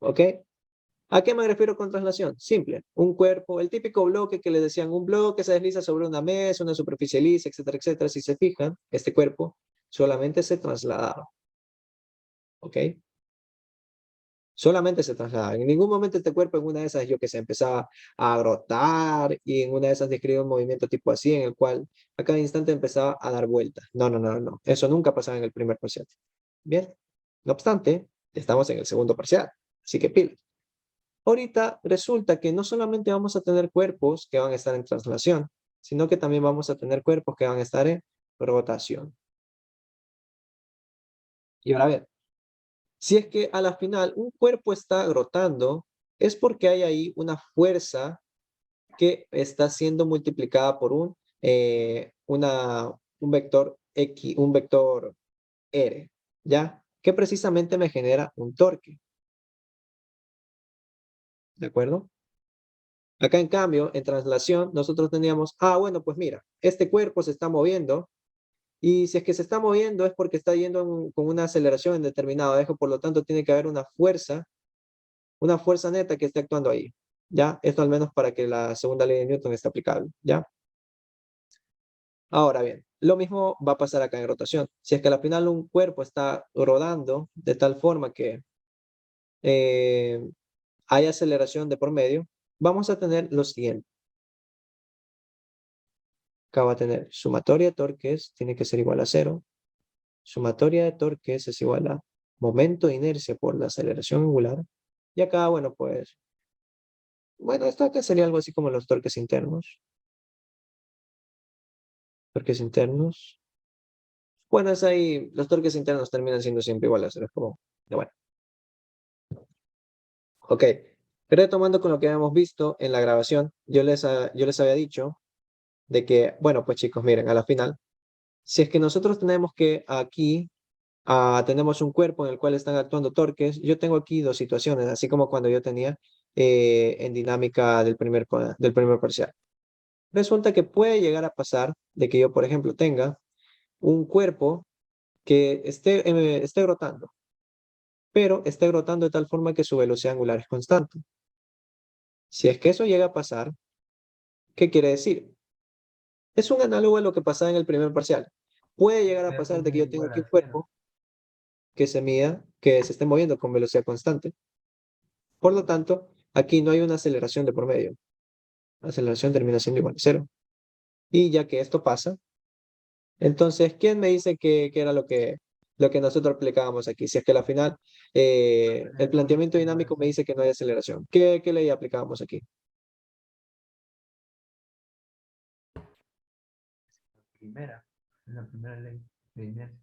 ¿Ok? ¿A qué me refiero con traslación? Simple, un cuerpo, el típico bloque que les decían, un bloque se desliza sobre una mesa, una superficie lisa, etcétera, etcétera. Si se fijan, este cuerpo solamente se trasladaba. ¿Ok? Solamente se trasladaba. En ningún momento este cuerpo en una de esas, yo que se empezaba a rotar y en una de esas describía un movimiento tipo así, en el cual a cada instante empezaba a dar vueltas. No, no, no, no. Eso nunca pasaba en el primer parcial. Bien. No obstante, estamos en el segundo parcial. Así que pilas. Ahorita resulta que no solamente vamos a tener cuerpos que van a estar en traslación, sino que también vamos a tener cuerpos que van a estar en rotación. Y ahora a ver, si es que a la final un cuerpo está rotando, es porque hay ahí una fuerza que está siendo multiplicada por un vector X, un vector R, ¿ya? Que precisamente me genera un torque. ¿De acuerdo? Acá en cambio, en traslación, nosotros teníamos, bueno, pues mira, este cuerpo se está moviendo y si es que se está moviendo es porque está yendo con una aceleración en determinado eje, por lo tanto tiene que haber una fuerza neta que esté actuando ahí, ¿ya? Esto al menos para que la segunda ley de Newton esté aplicable, ¿ya? Ahora bien, lo mismo va a pasar acá en rotación. Si es que al final un cuerpo está rodando de tal forma que hay aceleración de por medio, vamos a tener lo siguiente. Acá va a tener sumatoria de torques, tiene que ser igual a 0. Sumatoria de torques es igual a momento de inercia por la aceleración angular. Y acá, bueno, pues, bueno, esto acá sería algo así como los torques internos. Torques internos. Bueno, es ahí, los torques internos terminan siendo siempre igual a 0. Es como, bueno. Ok, retomando con lo que habíamos visto en la grabación, yo les había dicho de que, bueno, pues chicos, miren, a la final, si es que nosotros tenemos que aquí, tenemos un cuerpo en el cual están actuando torques, yo tengo aquí dos situaciones, así como cuando yo tenía en dinámica del primer parcial. Resulta que puede llegar a pasar de que yo, por ejemplo, tenga un cuerpo que esté rotando, pero esté rotando de tal forma que su velocidad angular es constante. Si es que eso llega a pasar, ¿qué quiere decir? Es un análogo a lo que pasaba en el primer parcial. Puede llegar a pasar de que yo tengo aquí un cuerpo que que se esté moviendo con velocidad constante. Por lo tanto, aquí no hay una aceleración de por medio. La aceleración termina siendo igual a 0. Y ya que esto pasa, entonces, ¿quién me dice que era lo que nosotros aplicábamos aquí? Si es que al final el planteamiento dinámico me dice que no hay aceleración. ¿Qué ley aplicábamos aquí? La primera ley de inercia.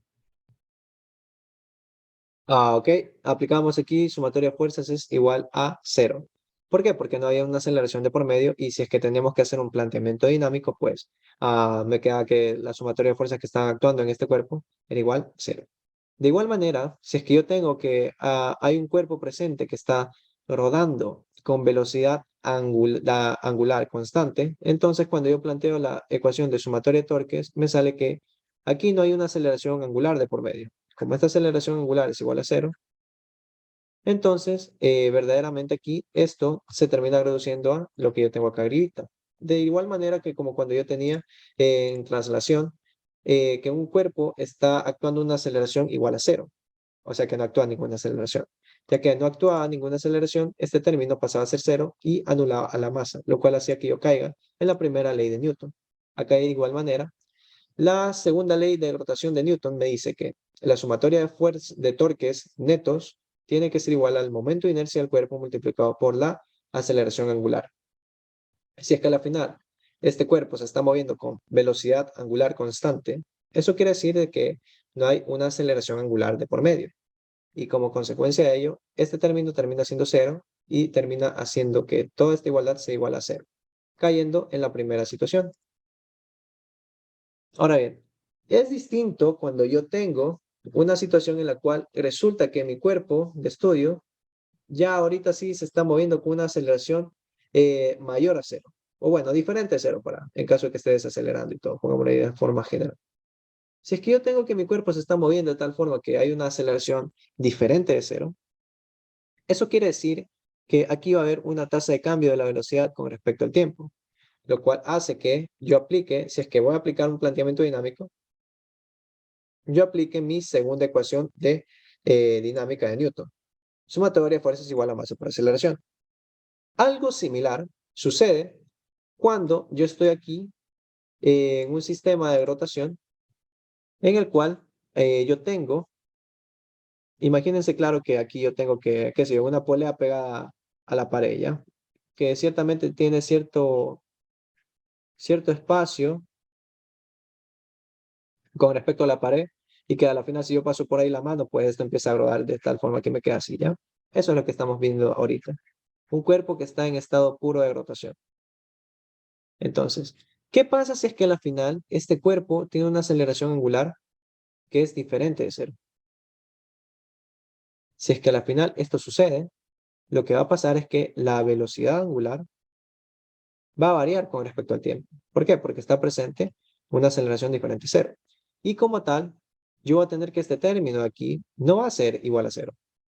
Ok. Aplicamos aquí sumatoria de fuerzas es igual a 0. ¿Por qué? Porque no había una aceleración de por medio y si es que teníamos que hacer un planteamiento dinámico, pues me queda que la sumatoria de fuerzas que están actuando en este cuerpo era igual a 0. De igual manera, si es que yo tengo que hay un cuerpo presente que está rodando con velocidad angular constante, entonces cuando yo planteo la ecuación de sumatoria de torques, me sale que aquí no hay una aceleración angular de por medio. Como esta aceleración angular es igual a 0, entonces verdaderamente aquí esto se termina reduciendo a lo que yo tengo acá arriba. De igual manera que como cuando yo tenía en traslación, que un cuerpo está actuando una aceleración igual a 0, o sea que no actúa ninguna aceleración. Ya que no actuaba ninguna aceleración, este término pasaba a ser 0 y anulaba a la masa, lo cual hacía que yo caiga en la primera ley de Newton. Acá de igual manera, la segunda ley de rotación de Newton me dice que la sumatoria de fuerzas de torques netos tiene que ser igual al momento de inercia del cuerpo multiplicado por la aceleración angular. Si es que al final este cuerpo se está moviendo con velocidad angular constante, eso quiere decir de que no hay una aceleración angular de por medio. Y como consecuencia de ello, este término termina siendo 0 y termina haciendo que toda esta igualdad sea igual a 0, cayendo en la primera situación. Ahora bien, es distinto cuando yo tengo una situación en la cual resulta que mi cuerpo de estudio ya ahorita sí se está moviendo con una aceleración mayor a 0. O bueno, diferente a 0 en caso de que esté desacelerando y todo, pongámoslo ahí de forma general. Si es que yo tengo que mi cuerpo se está moviendo de tal forma que hay una aceleración diferente de 0, eso quiere decir que aquí va a haber una tasa de cambio de la velocidad con respecto al tiempo, lo cual hace que yo aplique, si es que voy a aplicar un planteamiento dinámico, yo aplique mi segunda ecuación de dinámica de Newton. Sumatoria de fuerzas igual a masa por aceleración. Algo similar sucede cuando yo estoy aquí en un sistema de rotación en el cual yo tengo, imagínense claro que aquí yo tengo qué sé yo, una polea pegada a la pared, ¿ya? Que ciertamente tiene cierto espacio con respecto a la pared y que a la final si yo paso por ahí la mano, pues esto empieza a rodar de tal forma que me queda así, ¿ya? Eso es lo que estamos viendo ahorita. Un cuerpo que está en estado puro de rotación. Entonces, ¿qué pasa si es que a la final este cuerpo tiene una aceleración angular que es diferente de 0? Si es que a la final esto sucede, lo que va a pasar es que la velocidad angular va a variar con respecto al tiempo. ¿Por qué? Porque está presente una aceleración diferente a 0. Y como tal, yo voy a tener que este término de aquí no va a ser igual a 0.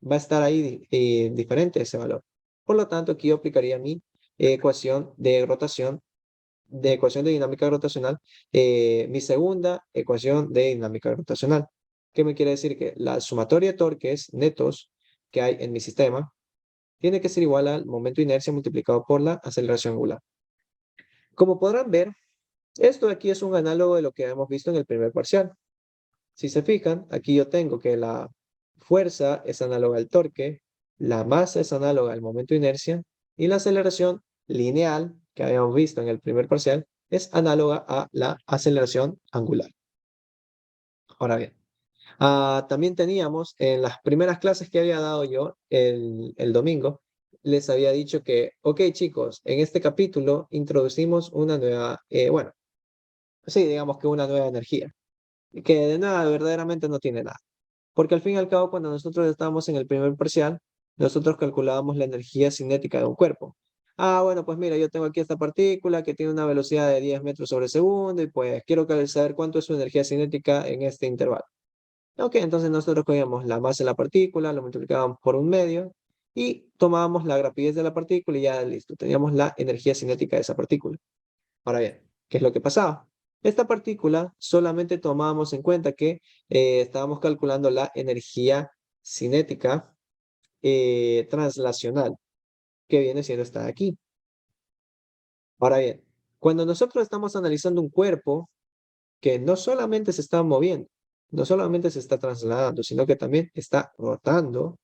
Va a estar ahí diferente ese valor. Por lo tanto, aquí yo aplicaría mi ecuación de rotación de ecuación de dinámica gravitacional, mi segunda ecuación de dinámica gravitacional. ¿Qué me quiere decir? Que la sumatoria de torques netos que hay en mi sistema tiene que ser igual al momento de inercia multiplicado por la aceleración angular. Como podrán ver, esto de aquí es un análogo de lo que hemos visto en el primer parcial. Si se fijan, aquí yo tengo que la fuerza es análoga al torque, la masa es análoga al momento de inercia y la aceleración lineal que habíamos visto en el primer parcial es análoga a la aceleración angular. Ahora bien, también teníamos en las primeras clases que había dado yo el domingo, les había dicho que, ok chicos, en este capítulo introducimos una nueva, bueno, sí, digamos que una nueva energía, que de nada, verdaderamente no tiene nada. Porque al fin y al cabo, cuando nosotros estábamos en el primer parcial, nosotros calculábamos la energía cinética de un cuerpo. Bueno, pues mira, yo tengo aquí esta partícula que tiene una velocidad de 10 metros sobre segundo y pues quiero saber cuánto es su energía cinética en este intervalo. Ok, entonces nosotros cogíamos la masa de la partícula, lo multiplicábamos por un medio y tomábamos la rapidez de la partícula y ya listo, teníamos la energía cinética de esa partícula. Ahora bien, ¿qué es lo que pasaba? Esta partícula solamente tomábamos en cuenta que estábamos calculando la energía cinética translacional, que viene siendo esta de aquí. Ahora bien, cuando nosotros estamos analizando un cuerpo que no solamente se está moviendo, no solamente se está trasladando, sino que también está rotando,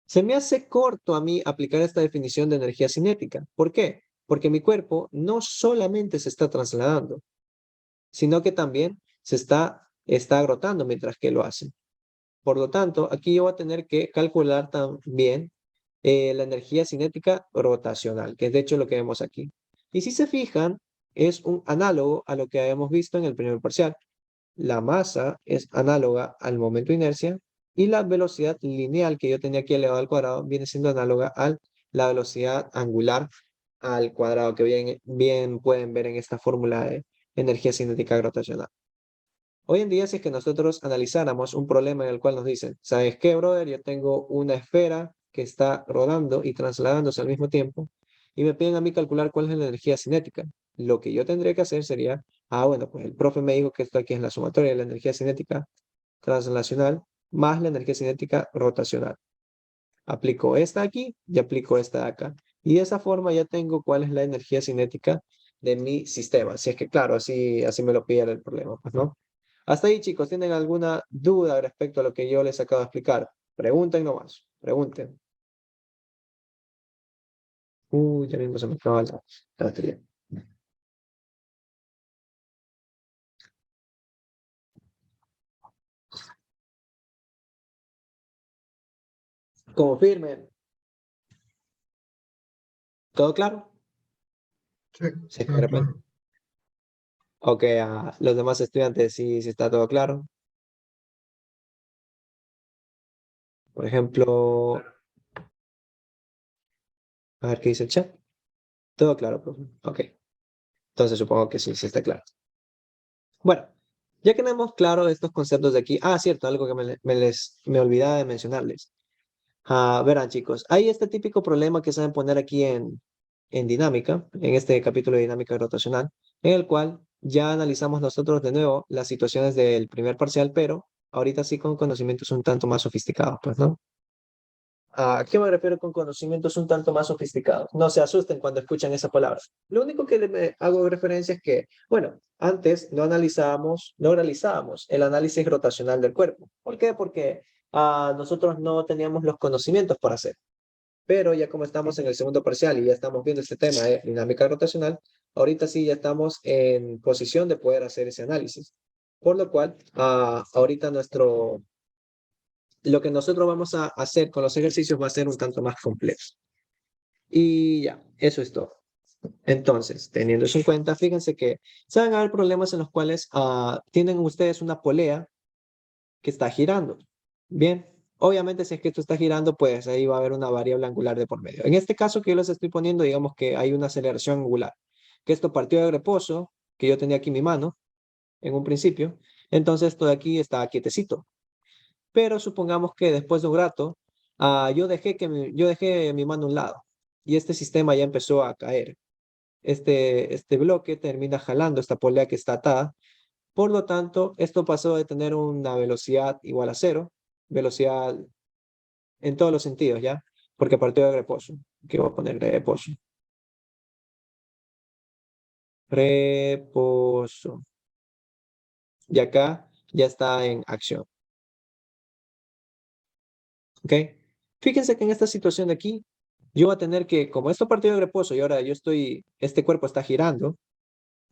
se me hace corto a mí aplicar esta definición de energía cinética. ¿Por qué? Porque mi cuerpo no solamente se está trasladando, sino que también está rotando mientras que lo hace. Por lo tanto, aquí yo voy a tener que calcular también la energía cinética rotacional, que es de hecho lo que vemos aquí. Y si se fijan, es un análogo a lo que habíamos visto en el primer parcial. La masa es análoga al momento de inercia y la velocidad lineal que yo tenía aquí elevado al cuadrado viene siendo análoga a la velocidad angular al cuadrado que bien pueden ver en esta fórmula de energía cinética gravitacional. Hoy en día, si es que nosotros analizáramos un problema en el cual nos dicen, ¿sabes qué, brother? Yo tengo una esfera que está rodando y trasladándose al mismo tiempo y me piden a mí calcular cuál es la energía cinética. Lo que yo tendría que hacer sería, bueno, pues el profe me dijo que esto aquí es la sumatoria de la energía cinética translacional más la energía cinética rotacional. Aplico esta aquí y aplico esta de acá. Y de esa forma ya tengo cuál es la energía cinética de mi sistema. Si es que, claro, así me lo pidiera el problema, pues, ¿no? Hasta ahí, chicos, ¿tienen alguna duda respecto a lo que yo les acabo de explicar? Pregunten nomás, pregunten. Ya mismo se me acaba la batería. Confirmen. ¿Todo claro? Sí, Sí, de todo repente. claro. Ok, a los demás estudiantes sí está todo claro. Por ejemplo, a ver qué dice el chat. Todo claro, profe. Ok. Entonces supongo que sí está claro. Bueno, ya que tenemos claro estos conceptos de aquí. Cierto, algo que me olvidaba de mencionarles. Verán, chicos, hay este típico problema que saben poner aquí en dinámica, en este capítulo de dinámica rotacional, en el cual ya analizamos nosotros de nuevo las situaciones del primer parcial, pero ahorita sí con conocimientos un tanto más sofisticados, pues, ¿no? ¿A qué me refiero con conocimientos un tanto más sofisticados? No se asusten cuando escuchan esa palabra. Lo único que me hago referencia es que, bueno, antes no realizábamos el análisis rotacional del cuerpo. ¿Por qué? Porque nosotros no teníamos los conocimientos para hacer. Pero ya como estamos en el segundo parcial y ya estamos viendo este tema de dinámica rotacional, ahorita sí ya estamos en posición de poder hacer ese análisis. Por lo cual, ahorita lo que nosotros vamos a hacer con los ejercicios va a ser un tanto más complejo. Y ya, eso es todo. Entonces, teniendo eso en cuenta, fíjense que saben haber problemas en los cuales tienen ustedes una polea que está girando. Bien, obviamente si es que esto está girando, pues ahí va a haber una variable angular de por medio. En este caso que yo les estoy poniendo, digamos que hay una aceleración angular, que esto partió de reposo, que yo tenía aquí en mi mano, en un principio, entonces esto de aquí está quietecito. Pero supongamos que después de un rato, yo dejé mi mano a un lado y este sistema ya empezó a caer. este bloque termina jalando esta polea que está atada. Por lo tanto, esto pasó de tener una velocidad igual a 0, velocidad en todos los sentidos, ¿ya? Porque partió de reposo. Aquí voy a poner reposo. Reposo. Y acá ya está en acción. ¿Ok? Fíjense que en esta situación de aquí, yo voy a tener que, como esto partió de reposo y ahora este cuerpo está girando,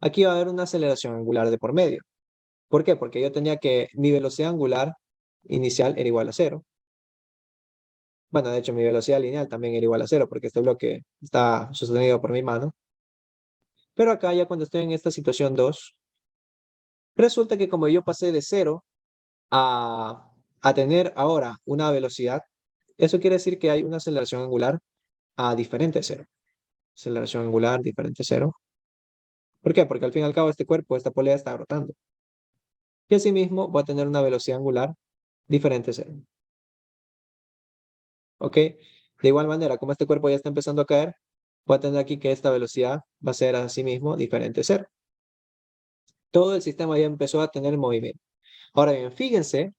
aquí va a haber una aceleración angular de por medio. ¿Por qué? Porque yo tenía que mi velocidad angular inicial era igual a 0. Bueno, de hecho, mi velocidad lineal también era igual a 0 porque este bloque está sostenido por mi mano. Pero acá ya cuando estoy en esta situación 2, resulta que como yo pasé de 0 a tener ahora una velocidad, eso quiere decir que hay una aceleración angular a diferente de 0. Aceleración angular diferente de 0. ¿Por qué? Porque al fin y al cabo este cuerpo, esta polea está rotando. Y asimismo voy a tener una velocidad angular diferente de 0. ¿Ok? De igual manera, como este cuerpo ya está empezando a caer, voy a tener aquí que esta velocidad va a ser asimismo diferente de 0. Todo el sistema ya empezó a tener movimiento. Ahora bien, fíjense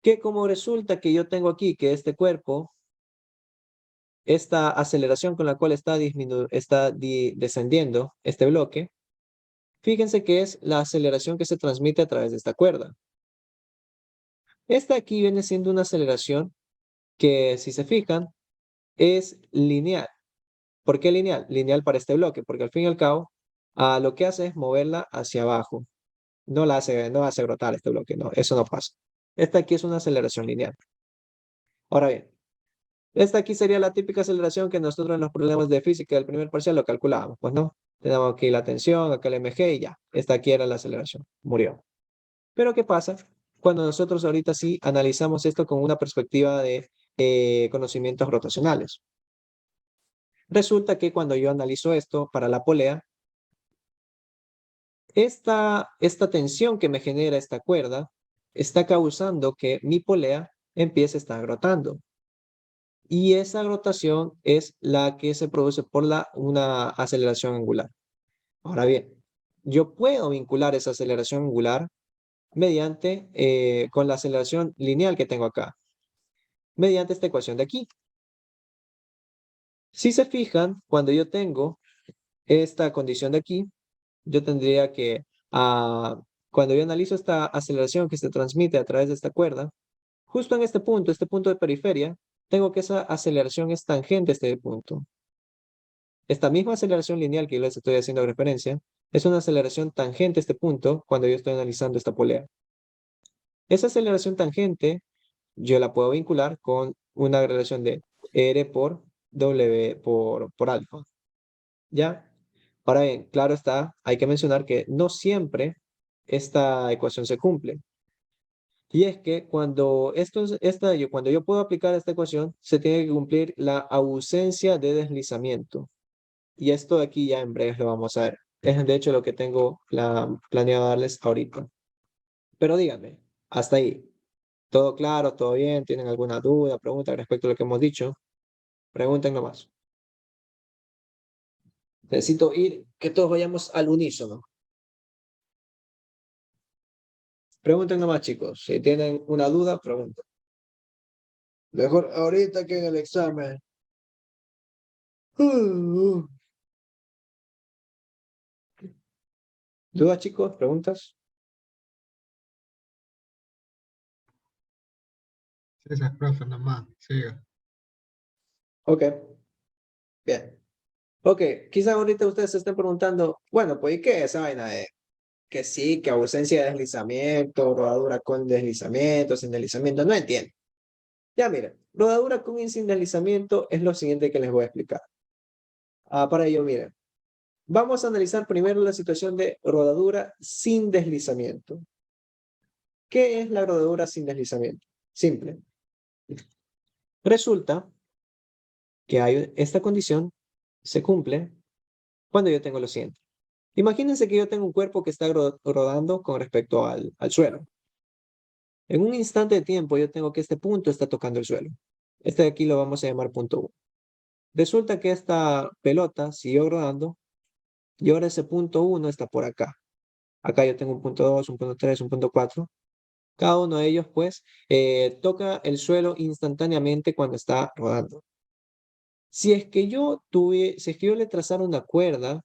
que como resulta que yo tengo aquí que este cuerpo, esta aceleración con la cual está descendiendo este bloque, fíjense que es la aceleración que se transmite a través de esta cuerda. Esta aquí viene siendo una aceleración que, si se fijan, es lineal. ¿Por qué lineal? Lineal para este bloque, porque al fin y al cabo, lo que hace es moverla hacia abajo. No hace brotar este bloque, no, eso no pasa. Esta aquí es una aceleración lineal. Ahora bien, esta aquí sería la típica aceleración que nosotros en los problemas de física del primer parcial lo calculábamos, pues no. Tenemos aquí la tensión, acá el mg y ya. Esta aquí era la aceleración, murió. Pero ¿qué pasa cuando nosotros ahorita sí analizamos esto con una perspectiva de conocimientos rotacionales? Resulta que cuando yo analizo esto para la polea, esta tensión que me genera esta cuerda está causando que mi polea empiece a estar rotando. Y esa rotación es la que se produce por una aceleración angular. Ahora bien, yo puedo vincular esa aceleración angular mediante, con la aceleración lineal que tengo acá, mediante esta ecuación de aquí. Si se fijan, cuando yo tengo esta condición de aquí, yo tendría que, cuando yo analizo esta aceleración que se transmite a través de esta cuerda, justo en este punto de periferia, tengo que esa aceleración es tangente a este punto. Esta misma aceleración lineal que yo les estoy haciendo referencia, es una aceleración tangente a este punto cuando yo estoy analizando esta polea. Esa aceleración tangente, yo la puedo vincular con una relación de R por W por alfa. ¿Ya? Ahora bien, claro está, hay que mencionar que no siempre esta ecuación se cumple. Y es que cuando yo puedo aplicar esta ecuación, se tiene que cumplir la ausencia de deslizamiento. Y esto de aquí ya en breve lo vamos a ver. Es de hecho lo que tengo planeado darles ahorita. Pero díganme, hasta ahí. ¿Todo claro? ¿Todo bien? ¿Tienen alguna duda, pregunta respecto a lo que hemos dicho? Pregunten nomás. Necesito que todos vayamos al unísono. Pregunten nomás, chicos. Si tienen una duda, pregunten. Mejor ahorita que en el examen. ¿Dudas, chicos? ¿Preguntas? Sí, ese es profe, nomás, siga. Ok, bien. Ok, quizás ahorita ustedes se estén preguntando, bueno, pues ¿y qué es esa vaina de que sí, que ausencia de deslizamiento, rodadura con deslizamiento, sin deslizamiento? No entiendo. Ya miren, rodadura con y sin deslizamiento es lo siguiente que les voy a explicar. Para ello, miren, vamos a analizar primero la situación de rodadura sin deslizamiento. ¿Qué es la rodadura sin deslizamiento? Simple. Resulta que esta condición se cumple cuando yo tengo lo siguiente. Imagínense que yo tengo un cuerpo que está rodando con respecto al suelo. En un instante de tiempo yo tengo que este punto está tocando el suelo. Este de aquí lo vamos a llamar punto 1. Resulta que esta pelota siguió rodando Y ahora ese punto 1 está por acá. Acá yo tengo un punto 2, un punto 3, un punto 4. Cada uno de ellos, pues, toca el suelo instantáneamente cuando está rodando. Si es que yo le trazara una cuerda,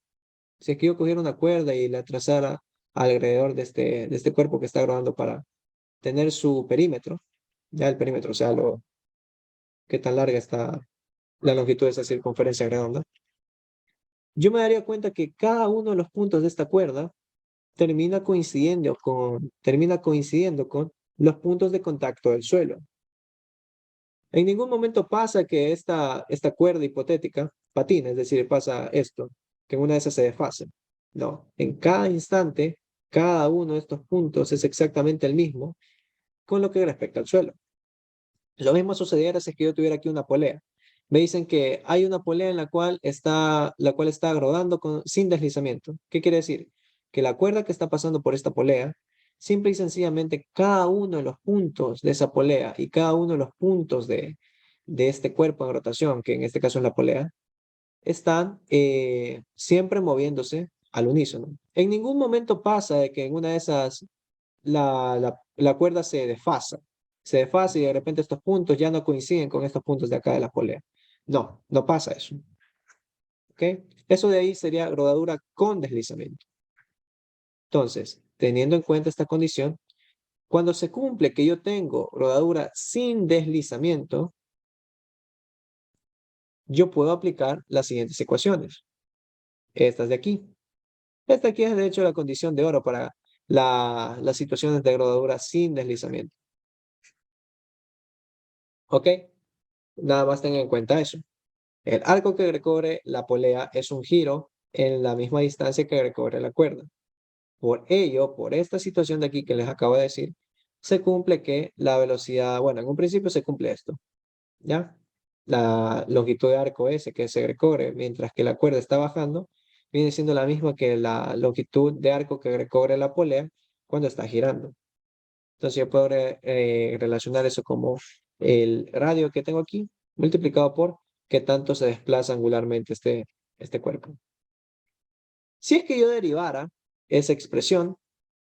si es que yo cogiera una cuerda y la trazara alrededor de este cuerpo que está rodando para tener su perímetro, ya el perímetro, o sea, qué tan larga está la longitud de esa circunferencia redonda, yo me daría cuenta que cada uno de los puntos de esta cuerda termina coincidiendo con los puntos de contacto del suelo. En ningún momento pasa que esta cuerda hipotética patina, es decir, pasa esto, que en una de esas se desfase. No, en cada instante, cada uno de estos puntos es exactamente el mismo con lo que respecta al suelo. Lo mismo sucediera si es que yo tuviera aquí una polea. Me dicen que hay una polea en la cual está rodando sin deslizamiento. ¿Qué quiere decir? Que la cuerda que está pasando por esta polea, simple y sencillamente cada uno de los puntos de esa polea y cada uno de los puntos de este cuerpo en rotación, que en este caso es la polea, están siempre moviéndose al unísono. En ningún momento pasa de que en una de esas la cuerda se desfasa y de repente estos puntos ya no coinciden con estos puntos de acá de la polea. No, no pasa eso. ¿Ok? Eso de ahí sería rodadura con deslizamiento. Entonces, teniendo en cuenta esta condición, cuando se cumple que yo tengo rodadura sin deslizamiento, yo puedo aplicar las siguientes ecuaciones. Estas de aquí. Esta aquí es de hecho la condición de oro para las situaciones de rodadura sin deslizamiento. ¿Ok? Nada más tengan en cuenta eso. El arco que recorre la polea es un giro en la misma distancia que recorre la cuerda. Por ello, por esta situación de aquí que les acabo de decir, se cumple que la velocidad, bueno, en un principio se cumple esto, ¿ya? La longitud de arco S que se recorre mientras que la cuerda está bajando, viene siendo la misma que la longitud de arco que recorre la polea cuando está girando. Entonces yo puedo relacionar eso como el radio que tengo aquí multiplicado por qué tanto se desplaza angularmente este cuerpo. Si es que yo derivara esa expresión,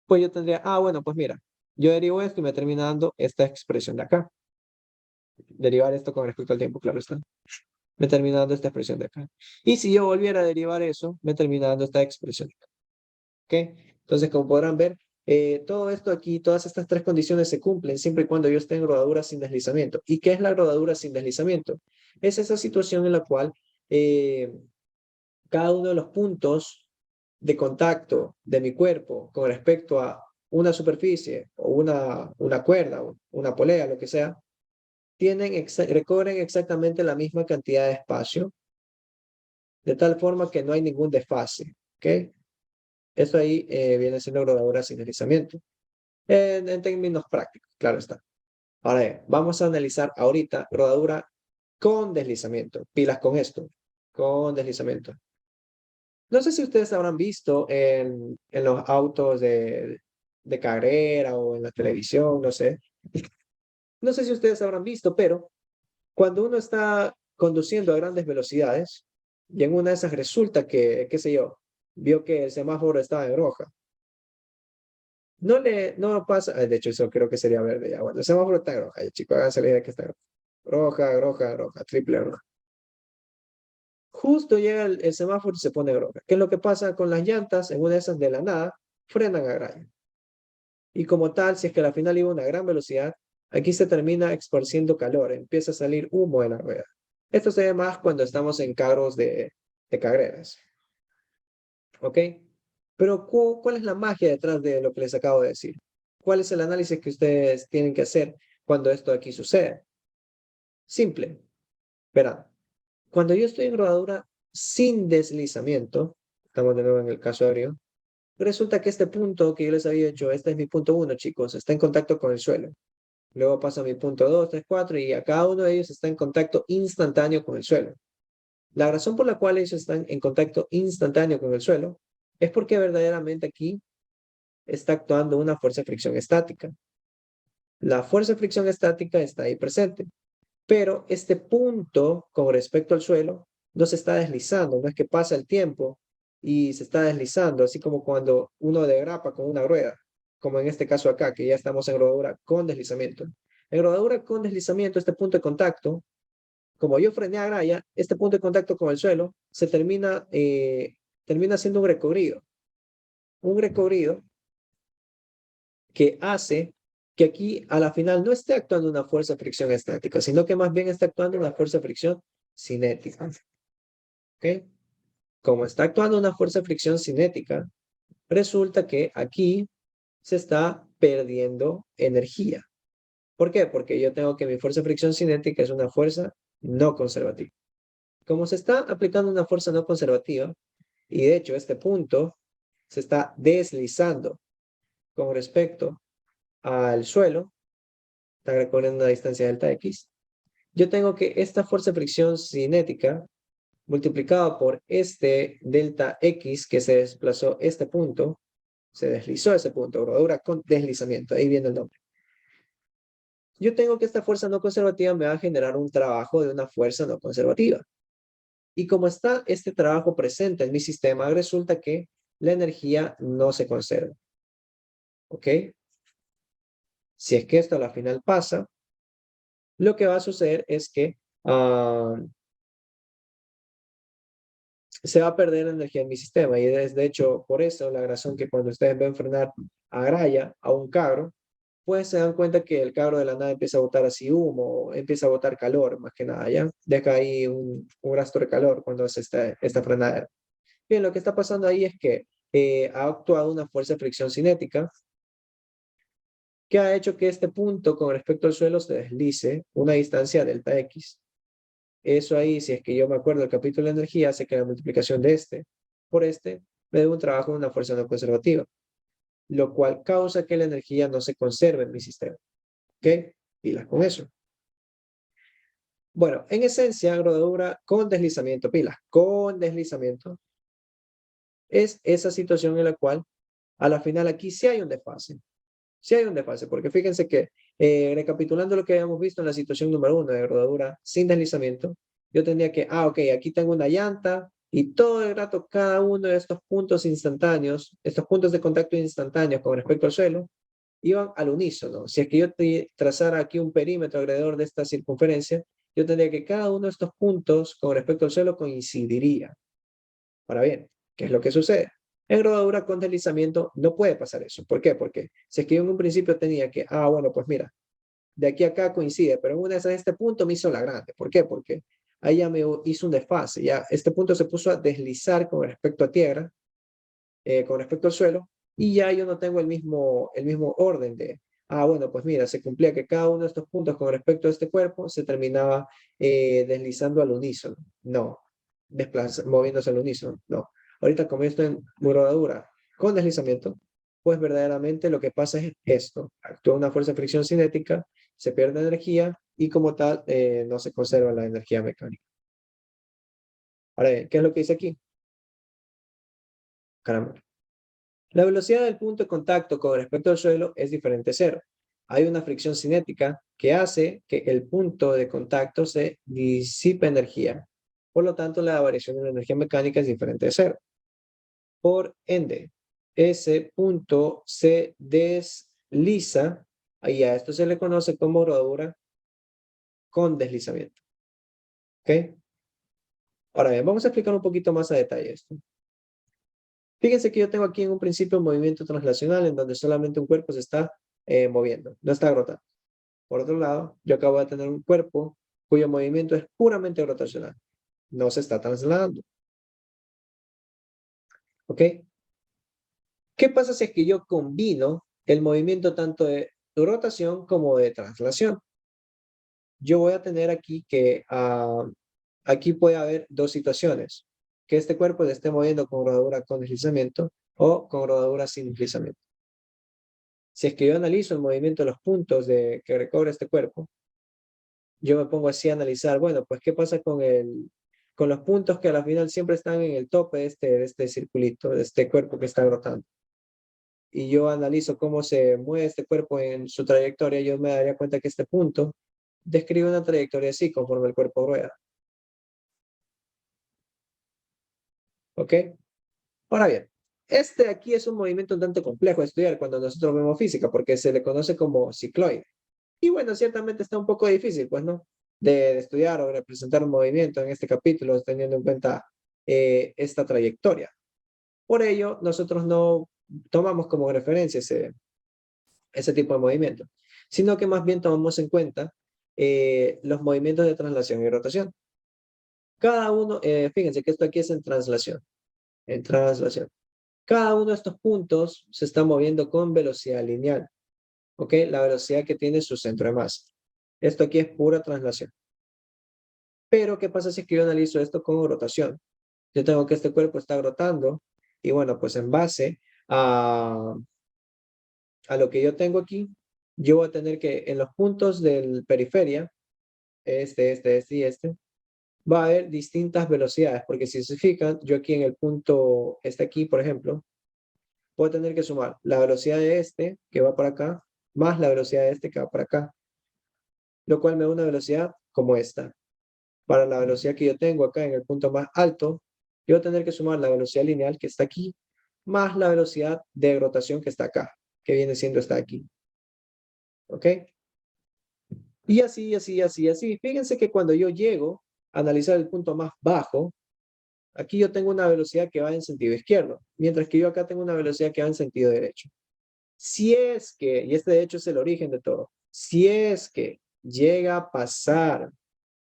pues yo tendría, bueno, pues mira, yo derivo esto y me termina dando esta expresión de acá. Derivar esto con respecto al tiempo, claro está. Me termina dando esta expresión de acá. Y si yo volviera a derivar eso, me termina dando esta expresión. ¿Ok? Entonces, como podrán ver, todo esto aquí, todas estas tres condiciones se cumplen siempre y cuando yo esté en rodadura sin deslizamiento. ¿Y qué es la rodadura sin deslizamiento? Es esa situación en la cual cada uno de los puntos de contacto de mi cuerpo con respecto a una superficie o una cuerda o una polea, lo que sea, recorren exactamente la misma cantidad de espacio, de tal forma que no hay ningún desfase. ¿Ok? Eso ahí viene siendo rodadura sin deslizamiento. En términos prácticos, claro está. Ahora bien, vamos a analizar ahorita rodadura con deslizamiento. Pilas con esto, con deslizamiento. No sé si ustedes habrán visto en los autos de carrera o en la televisión, no sé. No sé si ustedes habrán visto, pero cuando uno está conduciendo a grandes velocidades y en una de esas resulta que, qué sé yo, vio que el semáforo estaba en roja. No pasa, de hecho eso creo que sería verde ya. Bueno, el semáforo está en roja, ya, chicos, háganse la idea que está en roja. Roja, roja, roja, triple roja. Justo llega el semáforo y se pone roja. ¿Qué es lo que pasa con las llantas? En una de esas de la nada, frenan a raya. Y como tal, si es que al final iba a una gran velocidad, aquí se termina esparciendo calor, empieza a salir humo de la rueda. Esto se ve más cuando estamos en carros de carreras. ¿Ok? Pero ¿cuál es la magia detrás de lo que les acabo de decir? ¿Cuál es el análisis que ustedes tienen que hacer cuando esto aquí sucede? Simple. Verán, cuando yo estoy en rodadura sin deslizamiento, estamos de nuevo en el caso aéreo, resulta que este punto que yo les había dicho, este es mi punto 1, chicos, está en contacto con el suelo. Luego pasa a mi punto 2, 3, 4 y a cada uno de ellos está en contacto instantáneo con el suelo. La razón por la cual ellos están en contacto instantáneo con el suelo es porque verdaderamente aquí está actuando una fuerza de fricción estática. La fuerza de fricción estática está ahí presente, pero este punto con respecto al suelo no se está deslizando, no es que pasa el tiempo y se está deslizando, así como cuando uno degrapa con una rueda, como en este caso acá, que ya estamos en rodadura con deslizamiento. En rodadura con deslizamiento, este punto de contacto, como yo frené a Graya, este punto de contacto con el suelo se termina siendo un recorrido. Un recorrido que hace que aquí a la final no esté actuando una fuerza de fricción estática, sino que más bien está actuando una fuerza de fricción cinética. ¿Ok? Como está actuando una fuerza de fricción cinética, resulta que aquí se está perdiendo energía. ¿Por qué? Porque yo tengo que mi fuerza de fricción cinética es una fuerza no conservativa. Como se está aplicando una fuerza no conservativa, y de hecho este punto se está deslizando con respecto al suelo, está recorriendo una distancia delta X, yo tengo que esta fuerza de fricción cinética multiplicada por este delta X que se desplazó este punto, se deslizó ese punto, rodadura con deslizamiento, ahí viene el nombre. Yo tengo que esta fuerza no conservativa me va a generar un trabajo de una fuerza no conservativa. Y como está este trabajo presente en mi sistema, resulta que la energía no se conserva. ¿Ok? Si es que esto a la final pasa, lo que va a suceder es que se va a perder energía en mi sistema. Y es de hecho por eso la razón que cuando ustedes ven frenar a Graya, a un cabro, pues se dan cuenta que el cabro de la nada empieza a botar así humo, empieza a botar calor, más que nada, ¿ya? Deja ahí un rastro de calor cuando hace esta frenada. Bien, lo que está pasando ahí es que ha actuado una fuerza de fricción cinética que ha hecho que este punto con respecto al suelo se deslice una distancia delta X. Eso ahí, si es que yo me acuerdo del capítulo de energía, hace que la multiplicación de este por este me dé un trabajo de una fuerza no conservativa, lo cual causa que la energía no se conserve en mi sistema. ¿Ok? Pilas con eso. Bueno, en esencia, rodadura con deslizamiento, pilas con deslizamiento, es esa situación en la cual a la final aquí sí hay un desfase. Sí hay un desfase, porque fíjense que recapitulando lo que habíamos visto en la situación número 1 de rodadura sin deslizamiento, yo tendría que, ok, aquí tengo una llanta y todo el rato cada uno de estos puntos instantáneos, estos puntos de contacto instantáneos con respecto al suelo, iban al unísono. Si es que yo trazara aquí un perímetro alrededor de esta circunferencia, yo tendría que cada uno de estos puntos con respecto al suelo coincidiría. Ahora bien, ¿qué es lo que sucede? En rodadura con deslizamiento no puede pasar eso. ¿Por qué? Porque si es que yo en un principio tenía que, bueno, pues mira, de aquí a acá coincide, pero en una de esas, este punto me hizo la grande. ¿Por qué? Porque ahí ya me hizo un desfase, ya este punto se puso a deslizar con respecto a tierra, con respecto al suelo, y ya yo no tengo el mismo orden de, bueno, pues mira, se cumplía que cada uno de estos puntos con respecto a este cuerpo se terminaba deslizando al unísono. No, moviéndose al unísono. No. Ahorita como esto en rodadura con deslizamiento, pues verdaderamente lo que pasa es esto. Actúa una fuerza de fricción cinética, se pierde energía y como tal no se conserva la energía mecánica. Ahora bien, ¿qué es lo que dice aquí? Caramba. La velocidad del punto de contacto con respecto al suelo es diferente a cero. Hay una fricción cinética que hace que el punto de contacto se disipe energía. Por lo tanto, la variación de la energía mecánica es diferente a cero. Por ende, ese punto se desliza y a esto se le conoce como rodadura con deslizamiento. ¿Ok? Ahora bien, vamos a explicar un poquito más a detalle esto. Fíjense que yo tengo aquí en un principio un movimiento translacional en donde solamente un cuerpo se está moviendo, no está rotando. Por otro lado, yo acabo de tener un cuerpo cuyo movimiento es puramente rotacional, no se está trasladando. ¿Ok? ¿Qué pasa si es que yo combino el movimiento tanto de rotación como de traslación? Yo voy a tener aquí que aquí puede haber dos situaciones, que este cuerpo se esté moviendo con rodadura con deslizamiento o con rodadura sin deslizamiento. Si es que yo analizo el movimiento de los puntos que recorre este cuerpo, yo me pongo así a analizar, bueno, pues qué pasa con los puntos que al final siempre están en el tope de este circulito, de este cuerpo que está rotando. Y yo analizo cómo se mueve este cuerpo en su trayectoria, yo me daría cuenta que este punto describe una trayectoria así conforme el cuerpo rueda. ¿Ok? Ahora bien, este aquí es un movimiento un tanto complejo de estudiar cuando nosotros vemos física, porque se le conoce como cicloide. Y bueno, ciertamente está un poco difícil, pues, ¿no? De estudiar o representar un movimiento en este capítulo, teniendo en cuenta esta trayectoria. Por ello, nosotros no tomamos como referencia ese tipo de movimiento, sino que más bien tomamos en cuenta los movimientos de traslación y rotación. Cada uno, fíjense que esto aquí es en traslación, en traslación. Cada uno de estos puntos se está moviendo con velocidad lineal, ¿ok? La velocidad que tiene su centro de masa. Esto aquí es pura traslación. Pero, ¿qué pasa si es que yo analizo esto con rotación? Yo tengo que este cuerpo está rotando y bueno, pues en base a lo que yo tengo aquí, yo voy a tener que en los puntos del periferia, este y este, va a haber distintas velocidades, porque si se fijan, yo aquí en el punto, aquí, por ejemplo, voy a tener que sumar la velocidad de este, que va para acá, más la velocidad de este, que va para acá, lo cual me da una velocidad como esta. Para la velocidad que yo tengo acá en el punto más alto, yo voy a tener que sumar la velocidad lineal que está aquí, más la velocidad de rotación que está acá, que viene siendo esta aquí. ¿Ok? Y así, así, así, así. Fíjense que cuando yo llego a analizar el punto más bajo, aquí yo tengo una velocidad que va en sentido izquierdo, mientras que yo acá tengo una velocidad que va en sentido derecho. Si es que, y este de hecho es el origen de todo, si es que llega a pasar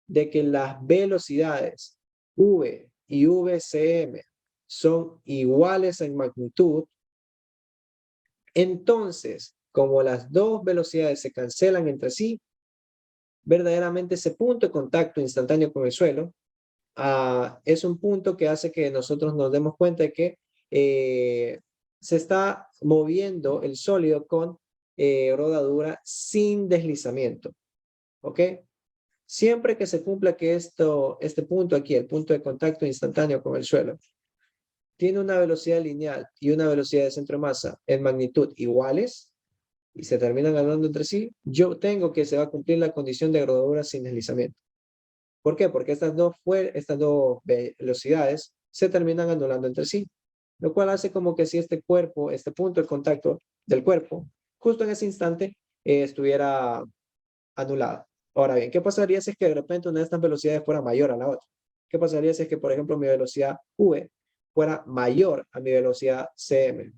de que las velocidades V y VCM son iguales en magnitud, entonces, como las dos velocidades se cancelan entre sí, verdaderamente ese punto de contacto instantáneo con el suelo es un punto que hace que nosotros nos demos cuenta de que se está moviendo el sólido con rodadura sin deslizamiento. ¿Ok? Siempre que se cumpla que este punto aquí, el punto de contacto instantáneo con el suelo, tiene una velocidad lineal y una velocidad de centro de masa en magnitud iguales y se terminan ganando entre sí, yo tengo que se va a cumplir la condición de rodadura sin deslizamiento. ¿Por qué? Porque estas dos velocidades se terminan anulando entre sí, lo cual hace como que si este cuerpo, este punto de contacto del cuerpo, justo en ese instante, estuviera anulado. Ahora bien, ¿qué pasaría si es que de repente una de estas velocidades fuera mayor a la otra? ¿Qué pasaría si es que, por ejemplo, mi velocidad V fuera mayor a mi velocidad CM,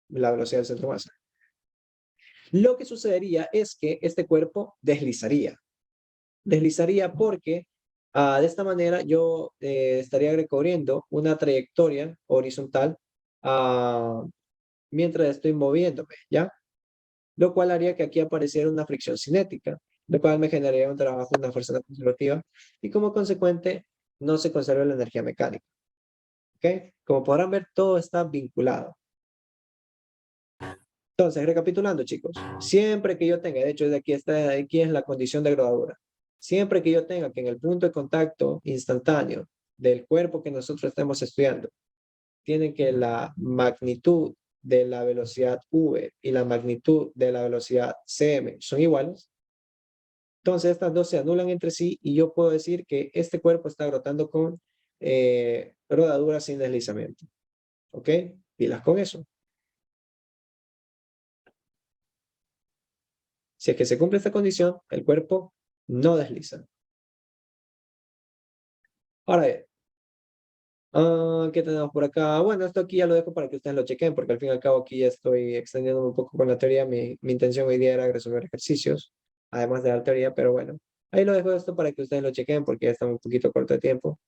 la velocidad del centro de masa? Lo que sucedería es que este cuerpo deslizaría. Deslizaría porque de esta manera yo estaría recorriendo una trayectoria horizontal mientras estoy moviéndome, ¿ya? Lo cual haría que aquí apareciera una fricción cinética, lo cual me generaría un trabajo, una fuerza no conservativa, y como consecuente no se conserva la energía mecánica. ¿Ok? Como podrán ver, todo está vinculado. Entonces, recapitulando, chicos, siempre que yo tenga, de hecho, aquí es la condición de gradadura. Siempre que yo tenga que en el punto de contacto instantáneo del cuerpo que nosotros estemos estudiando, tiene que la magnitud de la velocidad V y la magnitud de la velocidad CM son iguales, entonces estas dos se anulan entre sí y yo puedo decir que este cuerpo está rotando con rodadura sin deslizamiento. ¿Ok? Pilas con eso. Si es que se cumple esta condición, el cuerpo no desliza. Ahora bien, ¿qué tenemos por acá? Bueno, esto aquí ya lo dejo para que ustedes lo chequen, porque al fin y al cabo aquí ya estoy extendiendo un poco con la teoría. Mi intención hoy día era resolver ejercicios, además de la teoría, pero bueno, ahí lo dejo esto para que ustedes lo chequen, porque ya está un poquito corto de tiempo.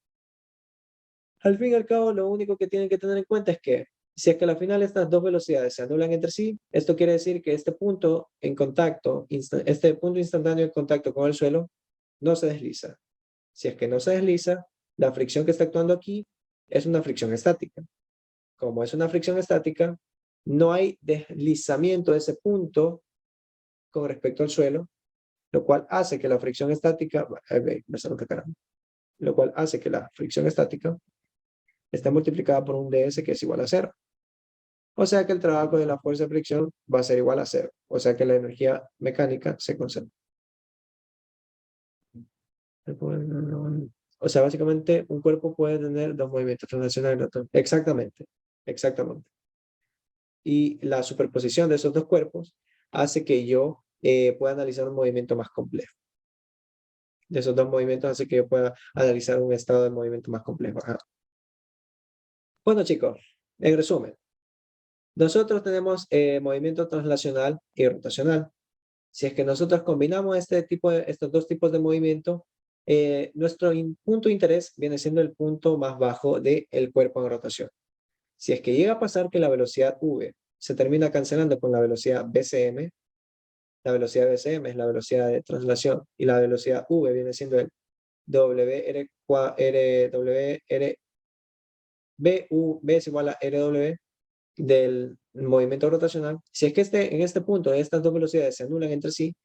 Al fin y al cabo, lo único que tienen que tener en cuenta es que si es que al final estas dos velocidades se anulan entre sí, esto quiere decir que este punto en contacto, este punto instantáneo en contacto con el suelo, no se desliza. Si es que no se desliza, la fricción que está actuando aquí es una fricción estática. Como es una fricción estática, no hay deslizamiento de ese punto con respecto al suelo, lo cual hace que la fricción estática, lo cual hace que la fricción estática está multiplicada por un ds que es igual a 0. O sea que el trabajo de la fuerza de fricción va a ser igual a 0. O sea que la energía mecánica se conserva. O sea, básicamente un cuerpo puede tener dos movimientos translacionales. Exactamente. exactamente. Y la superposición de esos dos cuerpos hace que yo pueda analizar un movimiento más complejo. De esos dos movimientos hace que yo pueda analizar un estado de movimiento más complejo. Ajá. Bueno, chicos, en resumen, nosotros tenemos movimiento translacional y rotacional. Si es que nosotros combinamos estos dos tipos de movimiento, nuestro punto de interés viene siendo el punto más bajo del cuerpo en rotación. Si es que llega a pasar que la velocidad v se termina cancelando con la velocidad bcm, la velocidad bcm es la velocidad de translación y la velocidad v viene siendo el v es igual a rw del movimiento rotacional. Si es que en este punto estas dos velocidades se anulan entre sí,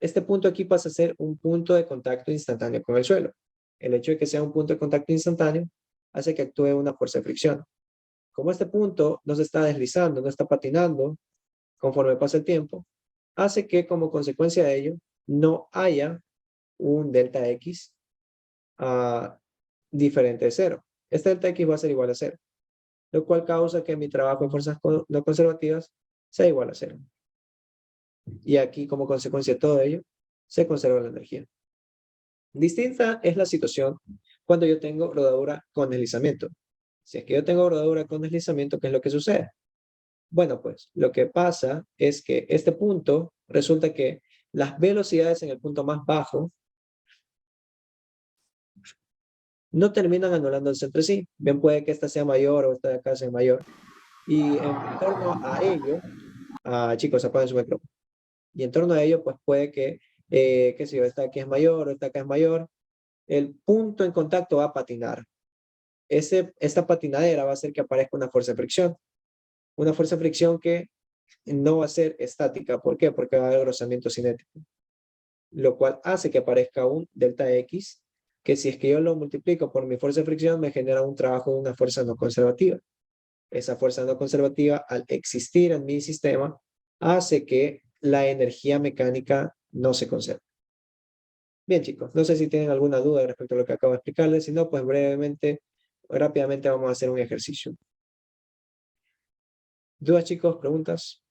este punto aquí pasa a ser un punto de contacto instantáneo con el suelo. El hecho de que sea un punto de contacto instantáneo hace que actúe una fuerza de fricción. Como este punto no se está deslizando, no está patinando conforme pasa el tiempo, hace que como consecuencia de ello no haya un delta X diferente de cero. Este delta X va a ser igual a cero, lo cual causa que mi trabajo en fuerzas no conservativas sea igual a cero. Y aquí, como consecuencia de todo ello, se conserva la energía. Distinta es la situación cuando yo tengo rodadura con deslizamiento. Si es que yo tengo rodadura con deslizamiento, ¿qué es lo que sucede? Bueno, pues lo que pasa es que este punto resulta que las velocidades en el punto más bajo no terminan anulándose entre sí. Bien puede que esta sea mayor o esta de acá sea mayor. Y en torno a ello, chicos, apaguen su micrófono. Y en torno a ello, pues puede que, qué sé yo, esta aquí es mayor o esta acá es mayor. El punto en contacto va a patinar. Esta patinadera va a hacer que aparezca una fuerza de fricción. Una fuerza de fricción que no va a ser estática. ¿Por qué? Porque va a haber rozamiento cinético. Lo cual hace que aparezca un delta X, que si es que yo lo multiplico por mi fuerza de fricción, me genera un trabajo de una fuerza no conservativa. Esa fuerza no conservativa, al existir en mi sistema, hace que la energía mecánica no se conserve. Bien, chicos, no sé si tienen alguna duda respecto a lo que acabo de explicarles. Si no, pues rápidamente vamos a hacer un ejercicio. ¿Dudas, chicos? ¿Preguntas?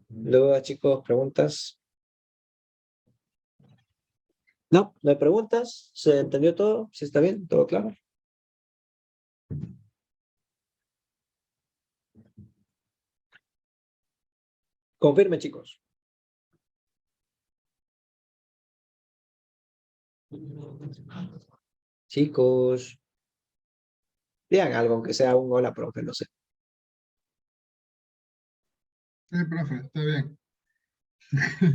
¿Dudas, chicos? ¿Preguntas? No, no hay preguntas. ¿Se entendió todo? ¿Sí está bien? ¿Todo claro? Confirme, chicos. Chicos, digan algo, aunque sea un hola, profe, no sé. Sí, profe, está bien.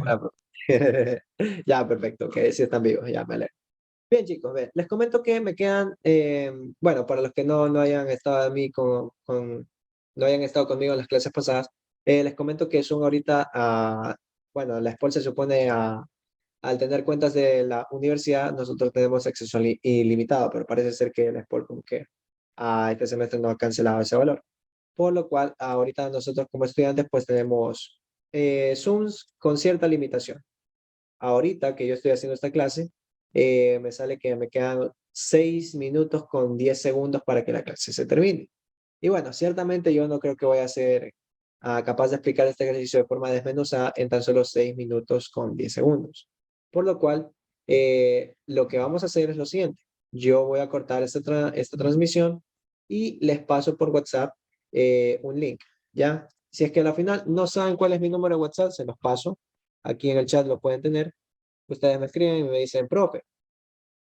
Hola, profe. Ya, perfecto, que sí están vivos, ya me alegro. Bien, chicos, bien, les comento que me quedan, bueno, para los que no hayan estado a mí no hayan estado conmigo en las clases pasadas, les comento que son ahorita, bueno, la SPOL se supone al tener cuentas de la universidad, nosotros tenemos acceso ilimitado, pero parece ser que la SPOL como que este semestre no ha cancelado ese valor. Por lo cual, ahorita nosotros como estudiantes, pues tenemos Zooms con cierta limitación. Ahorita que yo estoy haciendo esta clase, me sale que me quedan 6 minutos con 10 segundos para que la clase se termine. Y bueno, ciertamente yo no creo que vaya a ser capaz de explicar este ejercicio de forma desmenuzada en tan solo 6 minutos con 10 segundos. Por lo cual, lo que vamos a hacer es lo siguiente. Yo voy a cortar esta transmisión y les paso por WhatsApp un link, ¿ya? Si es que al final no saben cuál es mi número de WhatsApp, se los paso. Aquí en el chat lo pueden tener. Ustedes me escriben y me dicen, profe,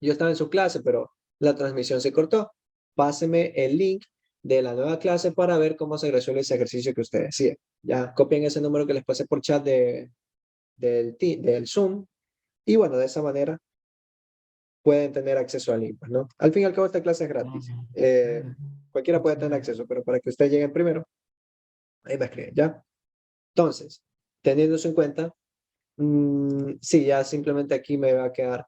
yo estaba en su clase, pero la transmisión se cortó. Páseme el link de la nueva clase para ver cómo se resuelve ese ejercicio que usted decía. Ya copien ese número que les pasé por chat del Zoom. Y bueno, de esa manera pueden tener acceso al link, ¿no? Al fin y al cabo, esta clase es gratis. Cualquiera puede tener acceso, pero para que ustedes lleguen primero, ahí me escriben, ¿ya? Entonces, teniendo eso en cuenta, sí, ya simplemente aquí me va a quedar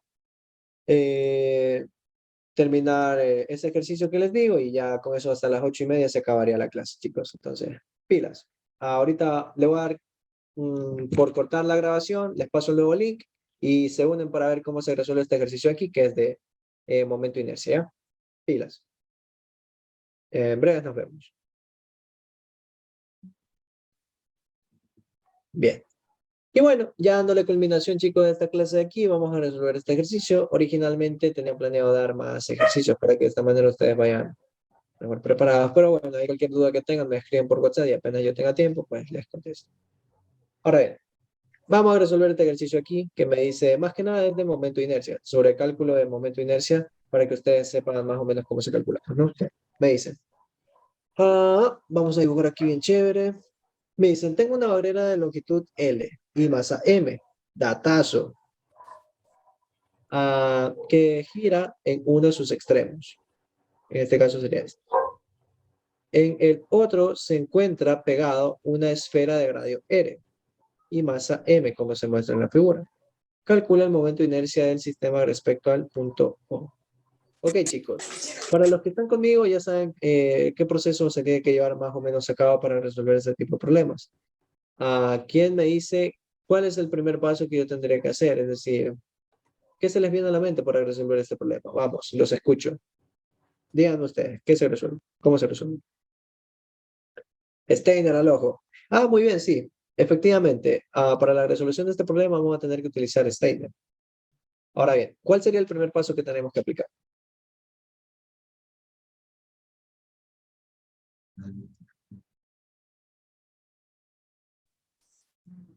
terminar ese ejercicio que les digo y ya con eso hasta las 8:30 se acabaría la clase, chicos. Entonces, pilas. Ahorita le voy a dar por cortar la grabación, les paso el nuevo link y se unen para ver cómo se resuelve este ejercicio aquí, que es de momento inercia, ¿ya? Pilas. En breve nos vemos. Bien. Y bueno, ya dándole culminación, chicos, de esta clase de aquí, vamos a resolver este ejercicio. Originalmente tenía planeado dar más ejercicios para que de esta manera ustedes vayan mejor preparados, pero bueno, hay cualquier duda que tengan, me escriben por WhatsApp y apenas yo tenga tiempo, pues les contesto. Ahora bien, vamos a resolver este ejercicio aquí, que me dice, más que nada es de momento de inercia, sobre el cálculo de momento de inercia, para que ustedes sepan más o menos cómo se calcula, ¿no? Me dicen, vamos a dibujar aquí bien chévere. Me dicen, tengo una barrera de longitud L y masa M, datazo, que gira en uno de sus extremos. En este caso sería este. En el otro se encuentra pegado una esfera de radio R y masa M, como se muestra en la figura. Calcula el momento de inercia del sistema respecto al punto O. Ok, chicos, para los que están conmigo ya saben qué proceso se tiene que llevar más o menos a cabo para resolver este tipo de problemas. ¿Quién me dice cuál es el primer paso que yo tendría que hacer? Es decir, ¿qué se les viene a la mente para resolver este problema? Vamos, los escucho. Díganme ustedes, ¿qué se resuelve? ¿Cómo se resuelve? Steiner al ojo. Muy bien, sí. Efectivamente, para la resolución de este problema vamos a tener que utilizar Steiner. Ahora bien, ¿cuál sería el primer paso que tenemos que aplicar?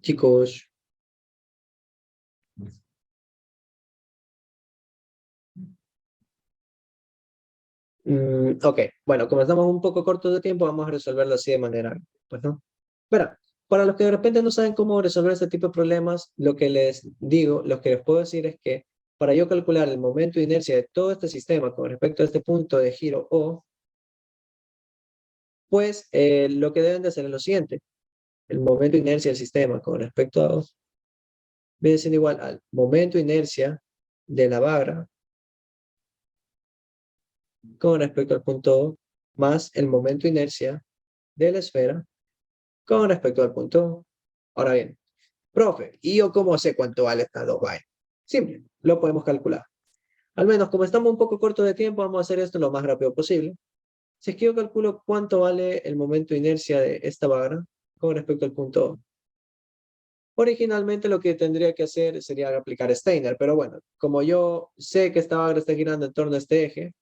Chicos. Ok, bueno, como estamos un poco cortos de tiempo, vamos a resolverlo así de manera, pues no. Pero, para los que de repente no saben cómo resolver este tipo de problemas, lo que les digo, lo que les puedo decir es que para yo calcular el momento de inercia de todo este sistema con respecto a este punto de giro O, pues lo que deben de hacer es lo siguiente. El momento de inercia del sistema con respecto a O viene siendo igual al momento de inercia de la barra con respecto al punto O más el momento de inercia de la esfera con respecto al punto O. Ahora bien, profe, ¿y yo cómo sé cuánto vale estas dos vainas? Simple, lo podemos calcular. Al menos como estamos un poco cortos de tiempo, vamos a hacer esto lo más rápido posible. Si es que yo calculo cuánto vale el momento de inercia de esta barra con respecto al punto O. Originalmente lo que tendría que hacer sería aplicar Steiner, pero bueno, como yo sé que esta barra está girando en torno a este eje,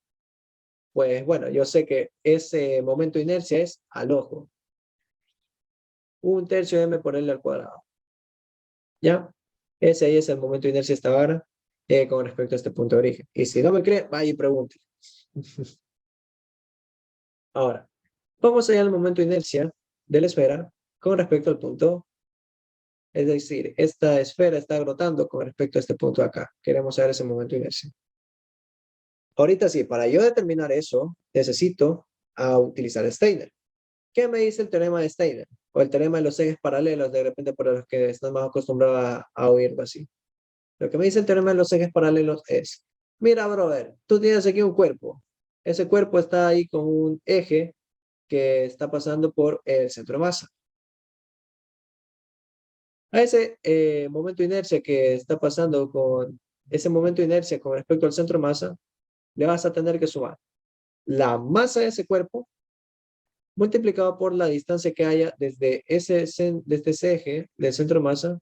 pues bueno, yo sé que ese momento de inercia es al ojo. 1/3 de m por L al cuadrado. ¿Ya? Ese ahí es el momento de inercia de esta vara con respecto a este punto de origen. Y si no me cree, vaya y pregunte. Ahora, vamos allá al momento de inercia de la esfera con respecto al punto. Es decir, esta esfera está rotando con respecto a este punto de acá. Queremos saber ese momento de inercia. Ahorita sí, para yo determinar eso, necesito utilizar Steiner. ¿Qué me dice el teorema de Steiner? O el teorema de los ejes paralelos, de repente para los que están más acostumbrados a oírlo así. Lo que me dice el teorema de los ejes paralelos es, mira, brother, tú tienes aquí un cuerpo. Ese cuerpo está ahí con un eje que está pasando por el centro de masa. A ese momento de inercia que está pasando con ese momento de inercia con respecto al centro de masa, le vas a tener que sumar la masa de ese cuerpo multiplicado por la distancia que haya desde ese eje del centro de masa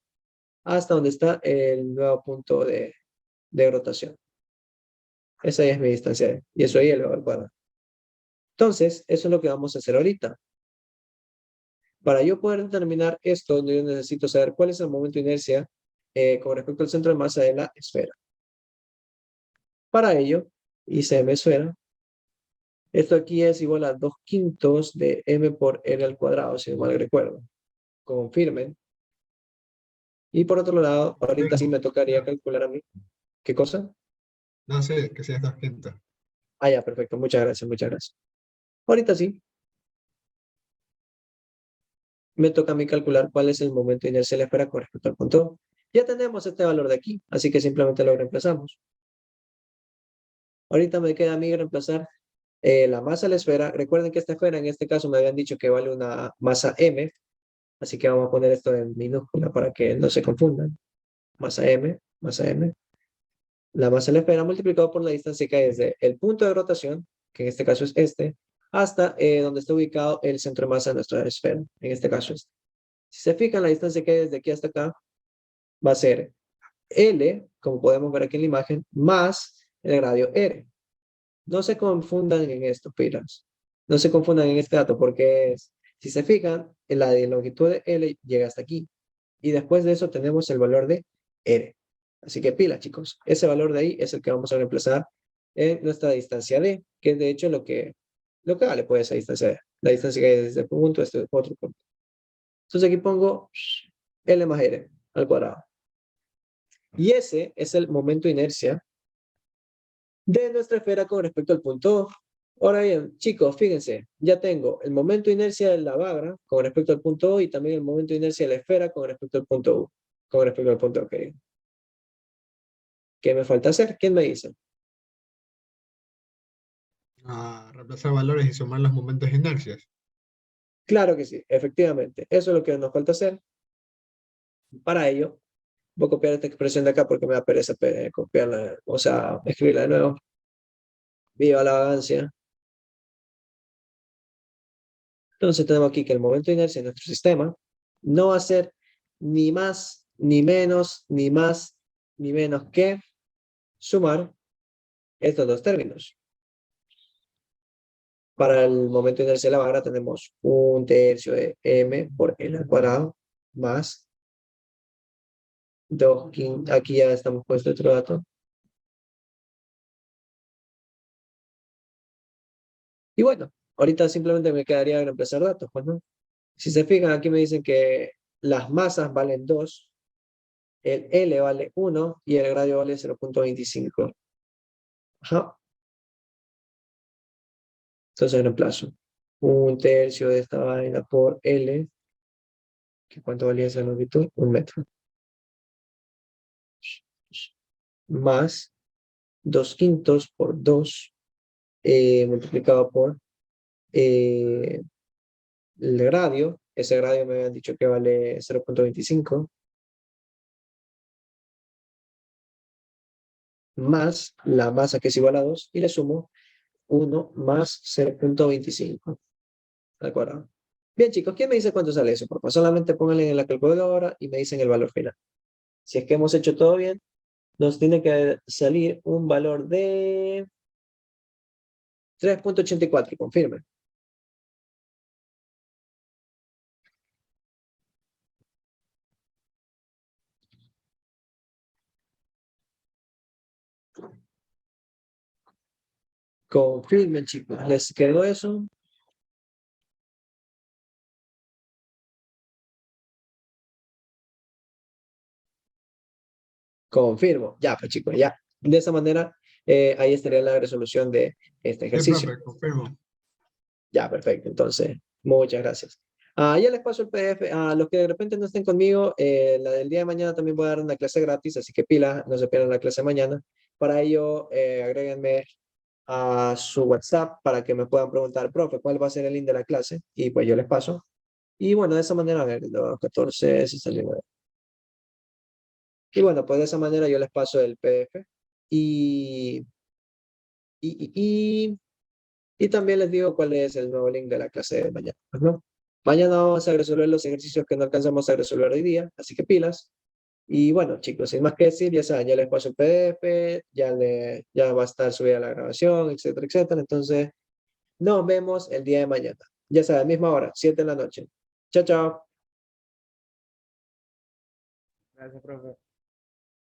hasta donde está el nuevo punto de rotación. Esa ya es mi distancia y eso ahí elevado al cuadrado. Entonces, eso es lo que vamos a hacer ahorita. Para yo poder determinar esto, yo necesito saber cuál es el momento de inercia con respecto al centro de masa de la esfera. Para ello, hice m esfera. Esto aquí es igual a 2/5 de m por l al cuadrado, si no mal recuerdo. Confirmen. Y por otro lado, ahorita sí me tocaría calcular a mí. ¿Qué cosa? No sé, que seas 2/5. Ya, perfecto. Muchas gracias, muchas gracias. Ahorita sí. Me toca a mí calcular cuál es el momento de inercia de la esfera con respecto al punto. Ya tenemos este valor de aquí, así que simplemente lo reemplazamos. Ahorita me queda a mí reemplazar la masa de la esfera. Recuerden que esta esfera en este caso me habían dicho que vale una masa m, así que vamos a poner esto en minúscula para que no se confundan. Masa m masa m, la masa de la esfera multiplicado por la distancia que hay desde el punto de rotación, que en este caso es este, hasta donde está ubicado el centro de masa de nuestra esfera, en este caso este. Si se fijan, la distancia que hay desde aquí hasta acá va a ser L, como podemos ver aquí en la imagen, más el radio R. No se confundan en esto, pilas. No se confundan en este dato, porque si se fijan, la de longitud de L llega hasta aquí. Y después de eso tenemos el valor de R. Así que pilas, chicos. Ese valor de ahí es el que vamos a reemplazar en nuestra distancia D, que es de hecho lo que vale pues esa distancia D. La distancia que hay desde este punto a este otro punto. Entonces aquí pongo L más R al cuadrado. Y ese es el momento de inercia de nuestra esfera con respecto al punto O. Ahora bien, chicos, fíjense, ya tengo el momento de inercia de la barra con respecto al punto O y también el momento de inercia de la esfera con respecto al punto U, con respecto al punto O. ¿Qué me falta hacer? ¿Quién me dice? Reemplazar valores y sumar los momentos de inercias. Claro que sí, efectivamente. Eso es lo que nos falta hacer. Para ello, voy a copiar esta expresión de acá porque me da pereza copiarla, o sea, escribirla de nuevo. Viva la vagancia. Entonces tenemos aquí que el momento de inercia de nuestro sistema no va a ser ni más, ni menos, ni más, ni menos que sumar estos dos términos. Para el momento de inercia de la barra tenemos 1/3 de m por l al cuadrado más 2, aquí ya estamos puesto otro dato. Y bueno, ahorita simplemente me quedaría reemplazar datos, pues, ¿no? Si se fijan, aquí me dicen que las masas valen 2, el L vale 1 y el radio vale 0.25. Ajá. Entonces reemplazo 1/3 de esta vaina por L, que ¿cuánto valía esa longitud? 1 metro. Más 2/5 por 2 multiplicado por el radio. Ese radio me habían dicho que vale 0.25. Más la masa que es igual a 2 y le sumo 1 más 0.25 al cuadrado. Bien, chicos, ¿quién me dice cuánto sale eso? Por favor, solamente pónganle en la calculadora y me dicen el valor final. Si es que hemos hecho todo bien, nos tiene que salir un valor de 3.84, confirme. Confirmen, chicos. ¿Les quedó eso? Confirmo. Ya, pues chicos, ya. De esa manera, ahí estaría la resolución de este Sí, ejercicio. profe, confirmo. Ya, perfecto. Entonces, muchas gracias. Ya les paso el PDF. A los que de repente no estén conmigo, la del día de mañana también voy a dar una clase gratis, así que pila, no se pierdan la clase de mañana. Para ello, agréguenme a su WhatsApp para que me puedan preguntar, profe, ¿cuál va a ser el link de la clase? Y pues yo les paso. Y bueno, de esa manera, a ver, los 14 se salió. Y bueno, pues de esa manera yo les paso el PDF. Y, y, y, y también les digo cuál es el nuevo link de la clase de mañana, ¿no? Mañana vamos a resolver los ejercicios que no alcanzamos a resolver hoy día, así que pilas. Y bueno, chicos, sin más que decir, ya saben, ya les paso el PDF, ya va a estar subida la grabación, etcétera, etcétera. Entonces, nos vemos el día de mañana. Ya saben, misma hora, 7 de la noche. Chao, chao. Gracias, profe.